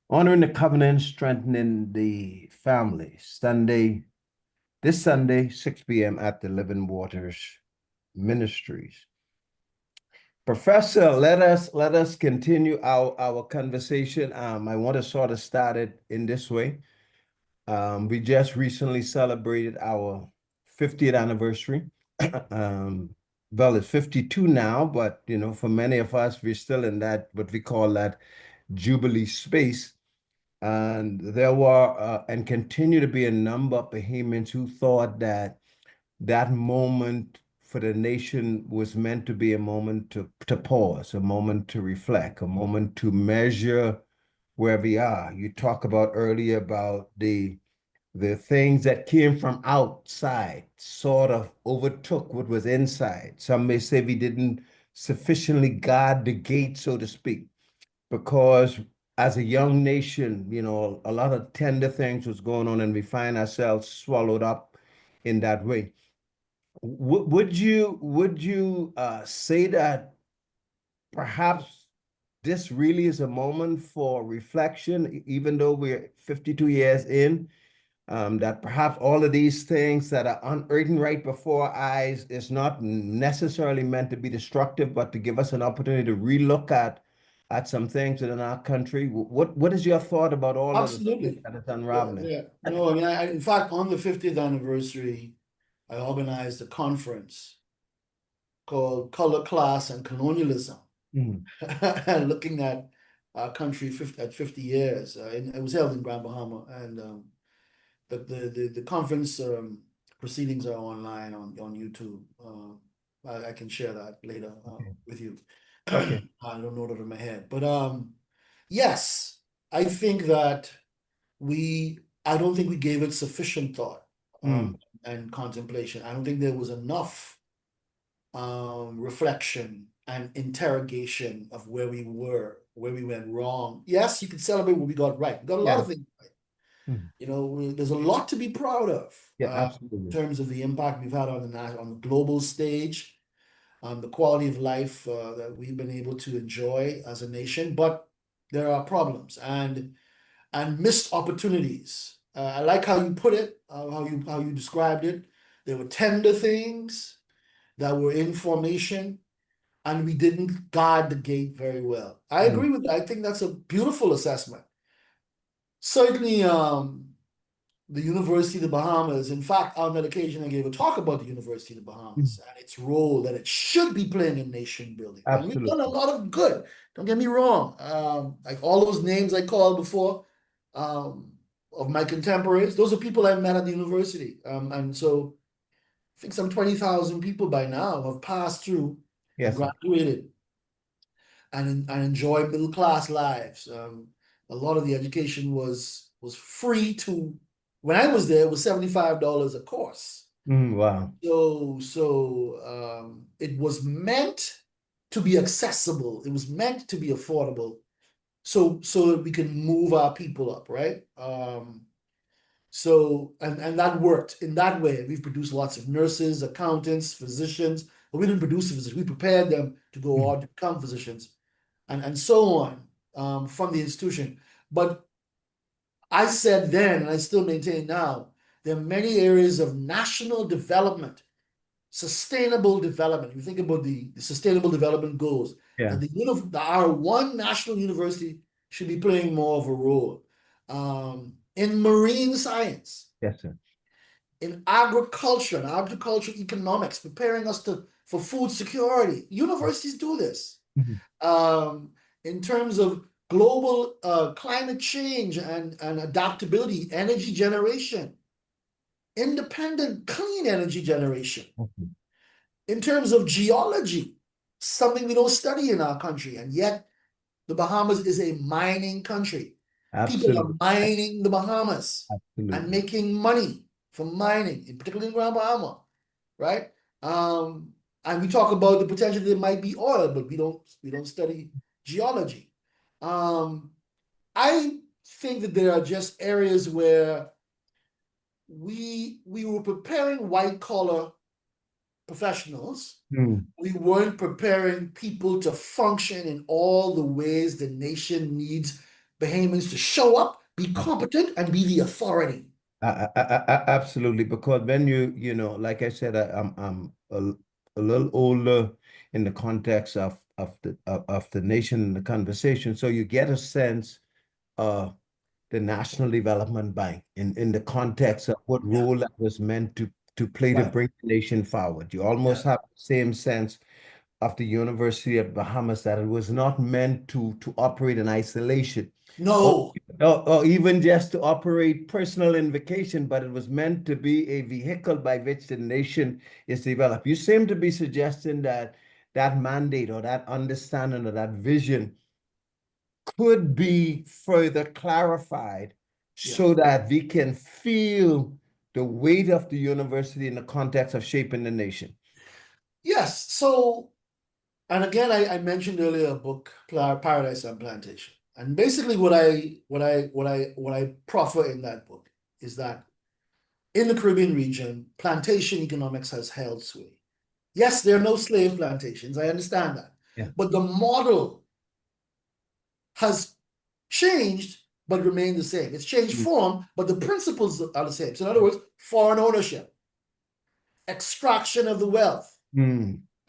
Speaker 3: honoring the covenant, strengthening the family. This Sunday, 6 p.m. at the Living Waters Ministries. Professor, let us continue our conversation. I want to sort of start it in this way. We just recently celebrated our 50th anniversary. Well, it's 52 now, but you know, for many of us, we're still in that what we call that Jubilee space. And there were and continue to be a number of Bahamians who thought that that moment for the nation was meant to be a moment to pause, a moment to reflect, a moment to measure where we are. You talk about earlier about the things that came from outside sort of overtook what was inside. Some may say we didn't sufficiently guard the gate, so to speak, because as a young nation, you know, a lot of tender things was going on, and we find ourselves swallowed up in that way. Would you say that perhaps this really is a moment for reflection, even though we're 52 years in, that perhaps all of these things that are unearthing right before our eyes is not necessarily meant to be destructive, but to give us an opportunity to relook at some things within our country? What is your thought about all of the things
Speaker 4: Absolutely.
Speaker 3: that is
Speaker 4: Yeah,
Speaker 3: unraveling?
Speaker 4: yeah. No, I mean, in fact, on the 50th anniversary, I organized a conference called Color, Class, and Colonialism,
Speaker 3: Mhm.
Speaker 4: looking at our country at 50 years. It was held in Grand Bahama, and the conference proceedings are online on YouTube. I can share that later with you.
Speaker 3: Okay.
Speaker 4: I don't know it over my head, but yes, I think that I don't think we gave it sufficient thought
Speaker 3: Mm.
Speaker 4: and contemplation. I don't think there was enough reflection and interrogation of where we were, where we went wrong. Yes, you can celebrate what we got right. We got a lot
Speaker 3: Yeah.
Speaker 4: of things right.
Speaker 3: Mhm.
Speaker 4: You know, there's a lot to be proud of
Speaker 3: Yeah,
Speaker 4: in
Speaker 3: absolutely.
Speaker 4: terms of the impact we've had on the global stage, the quality of life that we've been able to enjoy as a nation. But there are problems and missed opportunities. I like how you put it, how you described it. There were tender things that were in formation, and we didn't guard the gate very well. I
Speaker 3: Mm.
Speaker 4: agree with that. I think that's a beautiful assessment. Certainly, the University of the Bahamas. In fact, on that occasion, I gave a talk about the University of the Bahamas and its role that it should be playing in nation building. And we've done a
Speaker 3: Absolutely.
Speaker 4: lot of good. Don't get me wrong. Like all those names I called before of my contemporaries, those are people I met at the university. And so I think some 20,000 people by now have passed through and
Speaker 3: Yes, sir.
Speaker 4: graduated and enjoy middle class lives. A lot of the education was free to when I was there. It was $75 a course.
Speaker 3: Wow.
Speaker 4: So it was meant to be accessible. It was meant to be affordable. So that we can move our people up, right? So and that worked in that way. We've produced lots of nurses, accountants, physicians, but we didn't produce physicians. We prepared them to go on to become physicians and so on from the institution. But I said then, and I still maintain now, there are many areas of national development, sustainable development. You think about the sustainable development goals,
Speaker 3: Yeah.
Speaker 4: that our one national university should be playing more of a role in marine science,
Speaker 3: Yes, sir.
Speaker 4: in agriculture and agricultural economics, preparing us for food security. Universities do this. In terms of global climate change and adaptability, energy generation, independent, clean energy generation. In terms of geology, something we don't study in our country, and yet the Bahamas is a mining country. People are
Speaker 3: Absolutely.
Speaker 4: mining the Bahamas and
Speaker 3: Absolutely.
Speaker 4: making money from mining, particularly in Grand Bahama, right? And we talk about the potential there might be oil, but we don't study geology. I think that there are just areas where we were preparing white collar professionals.
Speaker 3: Mm.
Speaker 4: We weren't preparing people to function in all the ways the nation needs Bahamians to show up, be competent, and be the authority.
Speaker 3: Absolutely, because when you know, like I said, I'm a little older in the context of the nation and the conversation, so you get a sense of the National Development Bank in the context of what role that was meant to play to
Speaker 4: Right.
Speaker 3: bring the nation forward. You almost have the same sense of the University of Bahamas, that it was not meant to operate in isolation,
Speaker 4: No.
Speaker 3: Or even just to operate personal invocation, but it was meant to be a vehicle by which the nation is developed. You seem to be suggesting that that mandate or that understanding or that vision could be further clarified so that we can feel the weight of the university in the context of shaping the nation.
Speaker 4: Yes. So, and again, I mentioned earlier a book, Paradise on Plantation. And basically what I proffer in that book is that in the Caribbean region, plantation economics has held sway. Yes, there are no slave plantations. I understand that.
Speaker 3: Yeah.
Speaker 4: But the model has changed but remained the same. It's changed form, but the principles are the same. So in other words, foreign ownership, extraction of the wealth,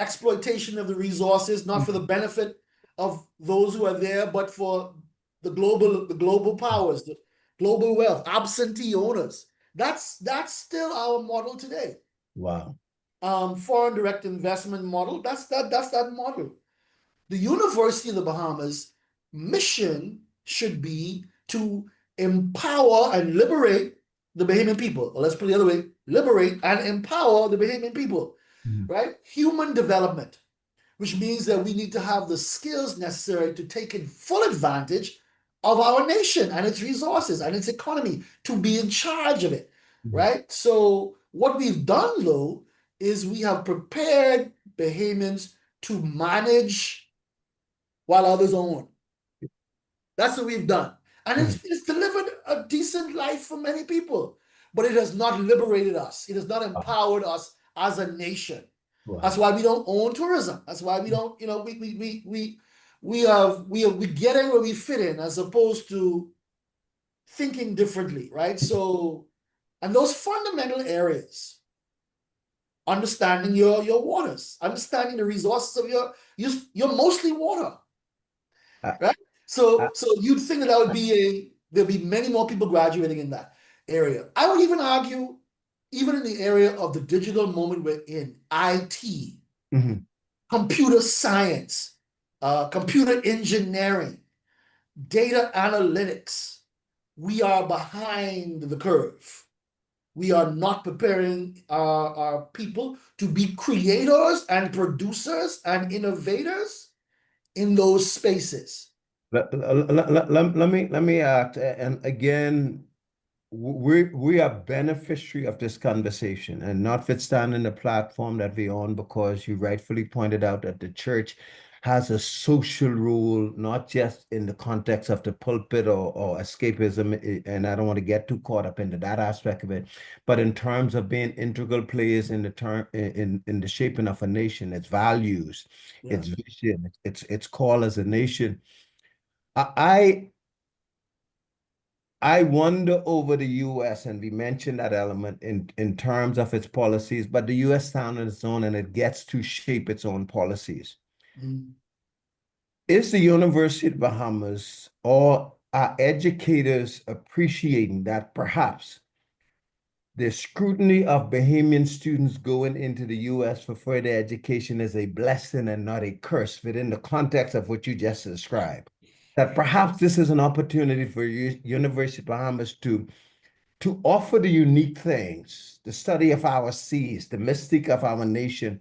Speaker 4: exploitation of the resources, not for the benefit of those who are there, but for the global powers, the global wealth, absentee owners. That's still our model today.
Speaker 3: Wow.
Speaker 4: Foreign direct investment model. That's that model. The University of the Bahamas mission should be to empower and liberate the Bahamian people. Or let's put it the other way, liberate and empower the Bahamian people, right? Human development, which means that we need to have the skills necessary to take in full advantage of our nation and its resources and its economy, to be in charge of it, right? So what we've done, though, is we have prepared Bahamians to manage while others own. That's what we've done. And it's delivered a decent life for many people, but it has not liberated us. It has not empowered us as a nation.
Speaker 3: Wow.
Speaker 4: That's why we don't own tourism. That's why we don't, we get in where we fit in, as opposed to thinking differently, right? So, and those fundamental areas, understanding your waters, understanding the resources of you're mostly water, right? So you'd think that would be there'd be many more people graduating in that area. I would even argue, even in the area of the digital moment we're in, IT, computer science, computer engineering, data analytics, we are behind the curve. We are not preparing our people to be creators and producers and innovators in those spaces.
Speaker 3: Let me act, and again, we are beneficiary of this conversation, and notwithstanding the platform that we on, because you rightfully pointed out that the church has a social role, not just in the context of the pulpit or escapism, and I don't want to get too caught up into that aspect of it, but in terms of being integral players in the shaping of a nation, its values, its vision, its call as a nation. I wonder over the U.S., and we mentioned that element in terms of its policies, but the U.S. stands on its own and it gets to shape its own policies. Is the University of the Bahamas or are educators appreciating that perhaps the scrutiny of Bahamian students going into the U.S. for further education is a blessing and not a curse within the context of what you just described? That perhaps this is an opportunity for University of Bahamas to offer the unique things, the study of our seas, the mystique of our nation,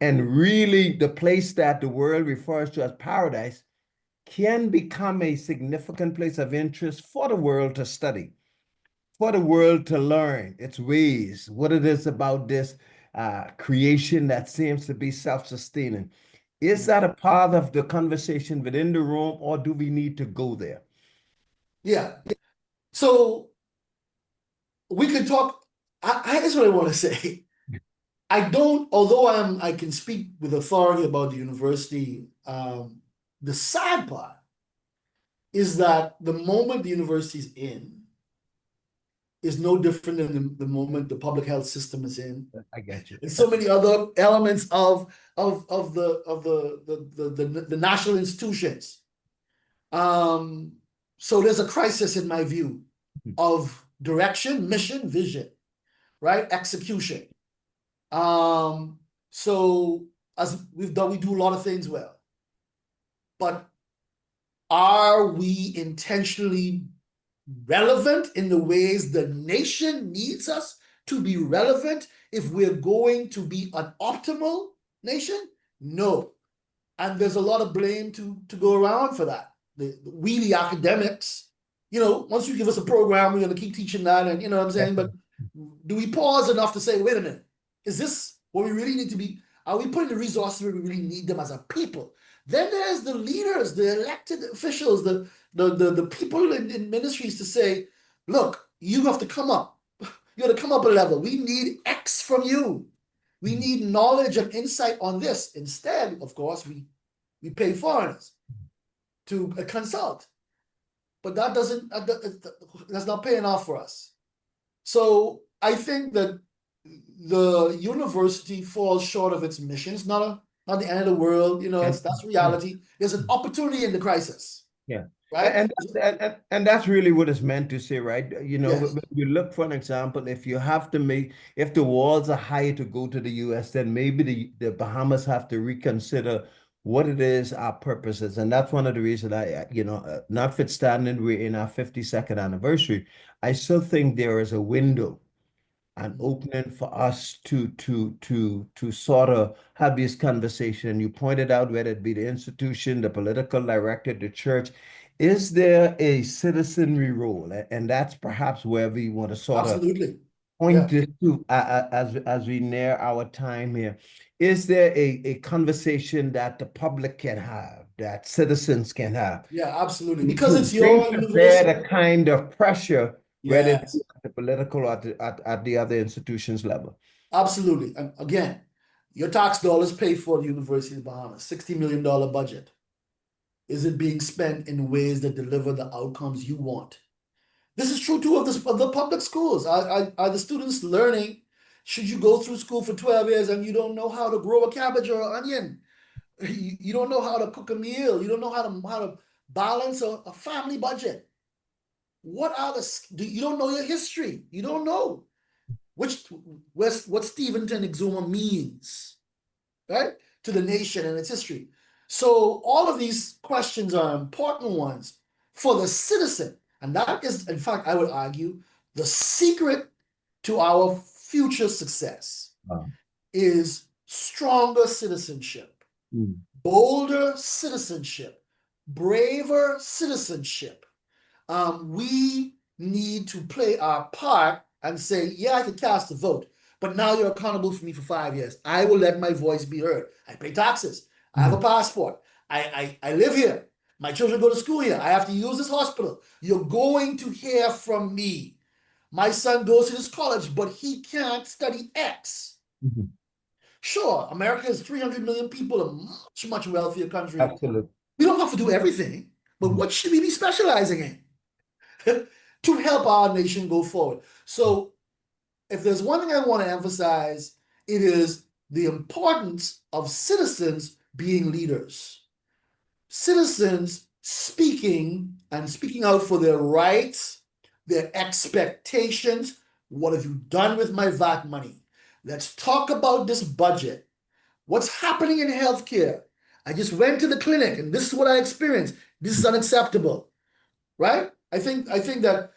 Speaker 3: and really the place that the world refers to as paradise can become a significant place of interest for the world to study, for the world to learn its ways, what it is about this creation that seems to be self-sustaining. Is that a part of the conversation within the room, or do we need to go there?
Speaker 4: Yeah. So we could talk. Here's what I want to say. Although I can speak with authority about the university, the sad part is that the moment the university's in is no different than the moment the public health system is in.
Speaker 3: I get you.
Speaker 4: And so many other elements of the national institutions. So there's a crisis, in my view, of direction, mission, vision, right? Execution. So as we've done, we do a lot of things well. But Are we intentionally relevant in the ways the nation needs us to be relevant if we're going to be an optimal nation? No. And there's a lot of blame to go around for that. We, the academics, once you give us a program, we're going to keep teaching that, and you know what I'm saying? But do we pause enough to say, wait a minute, is this what we really need to be? Are we putting the resources where we really need them as a people? Then there's the leaders, the elected officials, the people in ministries to say, look, you have to come up. You got to come up a level. We need X from you. We need knowledge and insight on this. Instead, of course, we pay foreigners to consult. But that's not paying off for us. So I think that the university falls short of its mission. It's not the end of the world, that's reality. There's an opportunity in the crisis.
Speaker 3: Yeah.
Speaker 4: Right.
Speaker 3: And that's really what it's meant to say, right?
Speaker 4: Yes.
Speaker 3: When you look for an example, if the walls are high to go to the US, then maybe the Bahamas have to reconsider what it is our purpose is. And that's one of the reasons notwithstanding we're in our 52nd anniversary, I still think there is a window, an opening for us to sort of have this conversation. You pointed out whether it be the institution, the political director, the church. Is there a citizenry role? And that's perhaps where we want to sort
Speaker 4: Absolutely.
Speaker 3: of point this to as we near our time here. Is there a conversation that the public can have, that citizens can have?
Speaker 4: Yeah, absolutely. Because it's
Speaker 3: Bring
Speaker 4: your
Speaker 3: to
Speaker 4: university.
Speaker 3: bear the kind of pressure, whether
Speaker 4: Yes.
Speaker 3: it's at the political or at the other institutions level.
Speaker 4: Absolutely. And again, your tax dollars pay for the University of the Bahamas, $60 million budget. Is it being spent in ways that deliver the outcomes you want? This is true too of the public schools. Are the students learning? Should you go through school for 12 years and you don't know how to grow a cabbage or an onion? You don't know how to cook a meal. You don't know how to balance a family budget. You don't know your history. You don't know what Steventon Exuma means, right, to the nation and its history. So all of these questions are important ones for the citizen. And that is, in fact, I would argue, the secret to our future success is stronger citizenship, bolder citizenship, braver citizenship. We need to play our part and say, yeah, I can cast a vote, but now you're accountable for me for 5 years. I will let my voice be heard. I pay taxes. I have a passport. I live here. My children go to school here. I have to use this hospital. You're going to hear from me. My son goes to this college, but he can't study X. Sure, America has 300 million people, a much, much wealthier country.
Speaker 3: Absolutely.
Speaker 4: We don't have to do everything, but what should we be specializing in to help our nation go forward? So if there's one thing I want to emphasize, it is the importance of citizens being leaders. Citizens speaking out for their rights, their expectations. What have you done with my VAT money? Let's talk about this budget. What's happening in healthcare? I just went to the clinic and this is what I experienced. This is unacceptable, right? I think that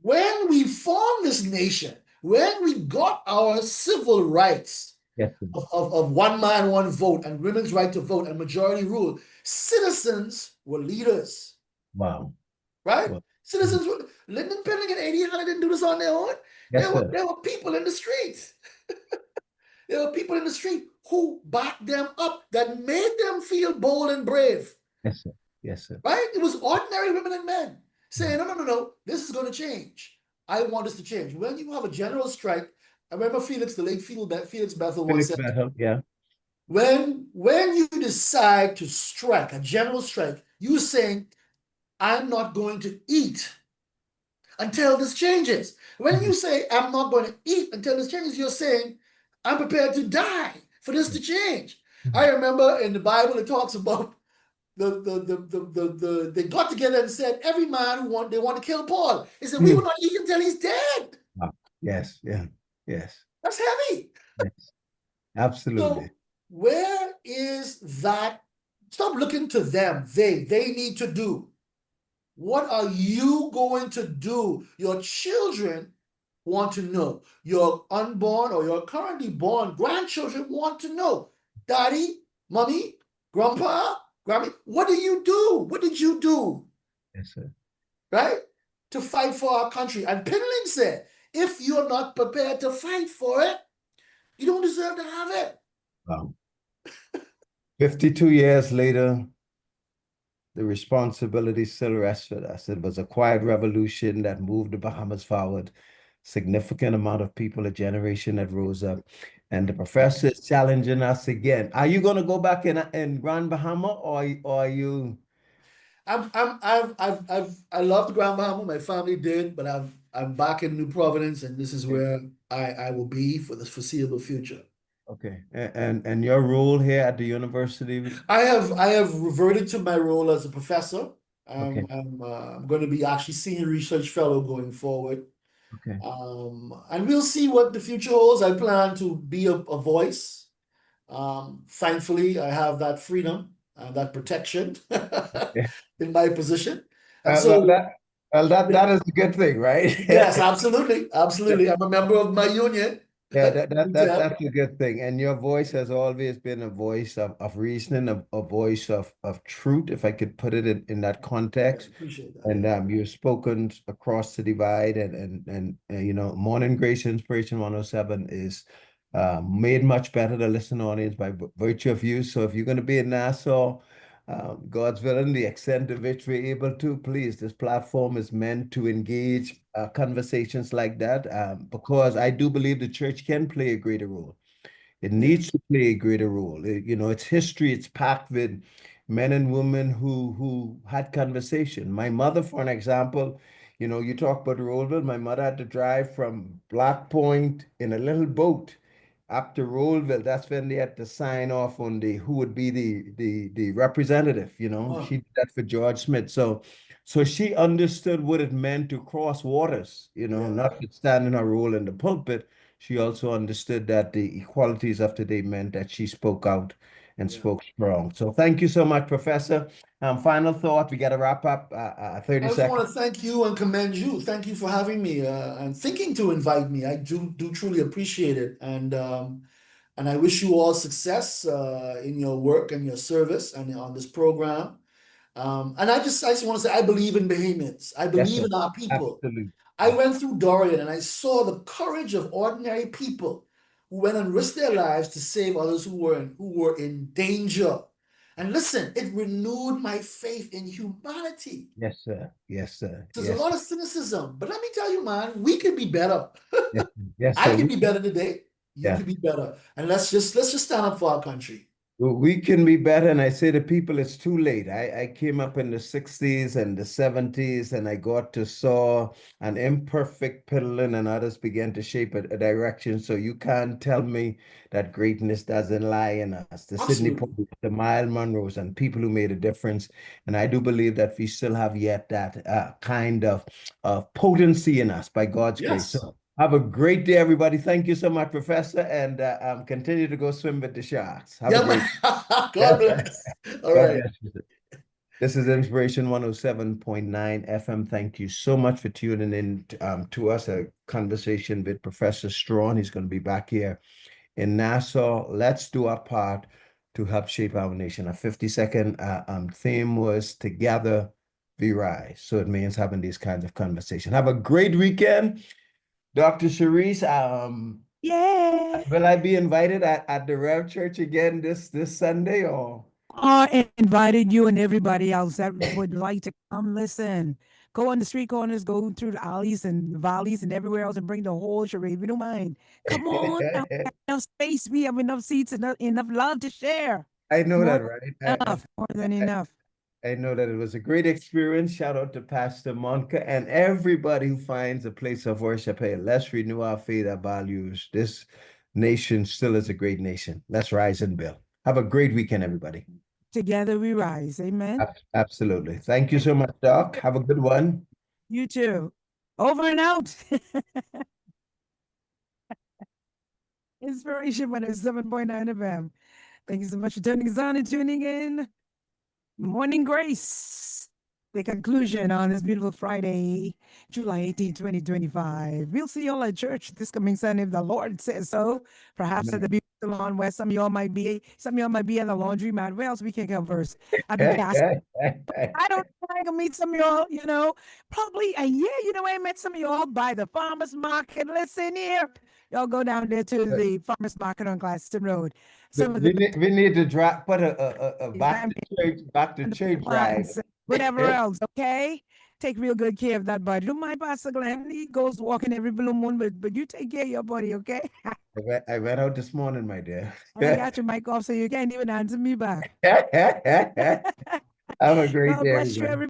Speaker 4: when we formed this nation, when we got our civil rights of one man, one vote, and women's right to vote and majority rule, citizens were leaders.
Speaker 3: Wow.
Speaker 4: Right? Wow. Citizens were, Lyndon Pendleton and 1800 didn't do this on their own. There were people in the streets. There were people in the street who backed them up, that made them feel bold and brave.
Speaker 3: Yes, sir. Yes, sir.
Speaker 4: Right? It was ordinary women and men saying, no, this is going to change. I want this to change. When you have a general strike, I remember the late Felix Bethel once said,
Speaker 3: yeah.
Speaker 4: When you decide to strike, a general strike, you're saying, I'm not going to eat until this changes. When you say, I'm not going to eat until this changes, you're saying, I'm prepared to die for this to change. I remember in the Bible, it talks about they got together and said, every man they want to kill Paul. They said, we will not eat until he's dead.
Speaker 3: Yes, yeah, yes.
Speaker 4: That's heavy.
Speaker 3: Yes. Absolutely.
Speaker 4: So where is that stop looking to them. They need to do. What are you going to do? Your children want to know. Your unborn or your currently born grandchildren want to know. Daddy, mommy, grandpa, grammy, what do you do? What did you do?
Speaker 3: Yes, sir.
Speaker 4: Right? To fight for our country. And Pinling said, if you're not prepared to fight for it, you don't deserve to have it.
Speaker 3: Wow. 52 years later, the responsibility still rests with us. It was a quiet revolution that moved the Bahamas forward. Significant amount of people, a generation that rose up. And the professor is challenging us again. Are you going to go back in Grand Bahama, or are you?
Speaker 4: I love the Grand Bahama. My family did, but I'm back in New Providence, and this is where I will be for the foreseeable future.
Speaker 3: Okay. And your role here at the university?
Speaker 4: I have reverted to my role as a professor.
Speaker 3: Okay.
Speaker 4: I'm going to be actually senior research fellow going forward.
Speaker 3: Okay.
Speaker 4: And we'll see what the future holds. I plan to be a voice. Thankfully, I have that freedom and that protection in my position. And so,
Speaker 3: that is a good thing, right?
Speaker 4: yes, absolutely, absolutely. I'm a member of my union.
Speaker 3: Yeah, that's a good thing. And your voice has always been a voice of reasoning, a voice of truth, if I could put it in that context.
Speaker 4: Appreciate that.
Speaker 3: And you've spoken across the divide, and you know, Morning Grace Inspiration 107 is made much better to listen audience by virtue of you. So if you're going to be in Nassau, God's willing, the extent to which we're able to, please, this platform is meant to engage conversations like that, because I do believe the church can play a greater role. It needs to play a greater role. You know, its history, it's packed with men and women who had conversation. My mother, for an example, you know, you talk about Rollville, my mother had to drive from Black Point in a little boat up to Rollville. That's when they had to sign off on who would be the representative, you know.
Speaker 4: Oh.
Speaker 3: She did that for George Smith. So she understood what it meant to cross waters, you know, notwithstanding her role in the pulpit. She also understood that the equalities of today meant that she spoke out and spoke strong. So thank you so much, Professor. Final thought, we got to wrap up 30
Speaker 4: I just
Speaker 3: seconds.
Speaker 4: want to thank you and commend you. Thank you for having me and thinking to invite me. I do truly appreciate it. And I wish you all success in your work and your service and on this program. And I just want to say, I believe in Bahamians. I believe in our people.
Speaker 3: Absolutely.
Speaker 4: I went through Dorian and I saw the courage of ordinary people who went and risked their lives to save others who were in danger. And listen, it renewed my faith in humanity.
Speaker 3: Yes, sir. Yes, sir.
Speaker 4: There's
Speaker 3: Yes.
Speaker 4: a lot of cynicism, but let me tell you, man, we could be better.
Speaker 3: Yes,
Speaker 4: I
Speaker 3: sir.
Speaker 4: can be better today. You
Speaker 3: Yeah.
Speaker 4: can be better. And let's just stand up for our country.
Speaker 3: Well, we can be better. And I say to people, it's too late. I came up in the 60s and the 70s, and I got to saw an imperfect Pinland, and others began to shape a direction. So you can't tell me that greatness doesn't lie in us. The Sidney Poitiers, the Miles Monroes, and people who made a difference. And I do believe that we still have yet that kind of potency in us by God's grace. So have a great day, everybody. Thank you so much, Professor, and continue to go swim with the sharks. Have a great
Speaker 4: God bless. All
Speaker 3: God
Speaker 4: right.
Speaker 3: bless you. This is Inspiration 107.9 FM. Thank you so much for tuning in to us, a conversation with Professor Strachan. He's going to be back here in Nassau. Let's do our part to help shape our nation. Our 50-second theme was Together We Rise. So it means having these kinds of conversations. Have a great weekend. Dr. Sharice,
Speaker 10: yeah,
Speaker 3: will I be invited at the Rev Church again this Sunday, or?
Speaker 10: I invited you and everybody else that would like to come listen. Go on the street corners, go through the alleys and the valleys and everywhere else and bring the whole charade. We don't mind. Come on, we have enough space. We have enough seats, enough love to share.
Speaker 3: I know
Speaker 10: More
Speaker 3: that, right?
Speaker 10: enough, more than enough.
Speaker 3: I know that it was a great experience. Shout out to Pastor Monica and everybody who finds a place of worship. Hey, let's renew our faith, our values. This nation still is a great nation. Let's rise and build. Have a great weekend, everybody.
Speaker 10: Together we rise. Amen.
Speaker 3: Absolutely. Thank you so much, Doc. Have a good one.
Speaker 10: You too. Over and out. Inspiration 107.9 FM. Thank you so much for turning us on and tuning in. Morning Grace. The conclusion on this beautiful Friday, July 18, 2025. We'll see you all at church this coming Sunday if the Lord says so. Perhaps at the beauty salon where some of y'all might be at the laundromat. Where else we can converse? At the gas. I don't know. I can meet some of y'all, probably a year. I met some of y'all by the farmer's market. Listen here. Y'all go down there to the farmer's market on Glaston Road. Some of
Speaker 3: We
Speaker 10: the
Speaker 3: need to put a back to church drive.
Speaker 10: whatever else, okay? Take real good care of that body. Don't mind Pastor Glenn. He goes walking every blue moon, but you take care of your body, okay?
Speaker 3: I went out this morning, my dear.
Speaker 10: I got your mic off, so you can't even answer me back.
Speaker 3: Have a great
Speaker 10: God
Speaker 3: day,
Speaker 10: bless you,
Speaker 3: everybody.
Speaker 10: everybody.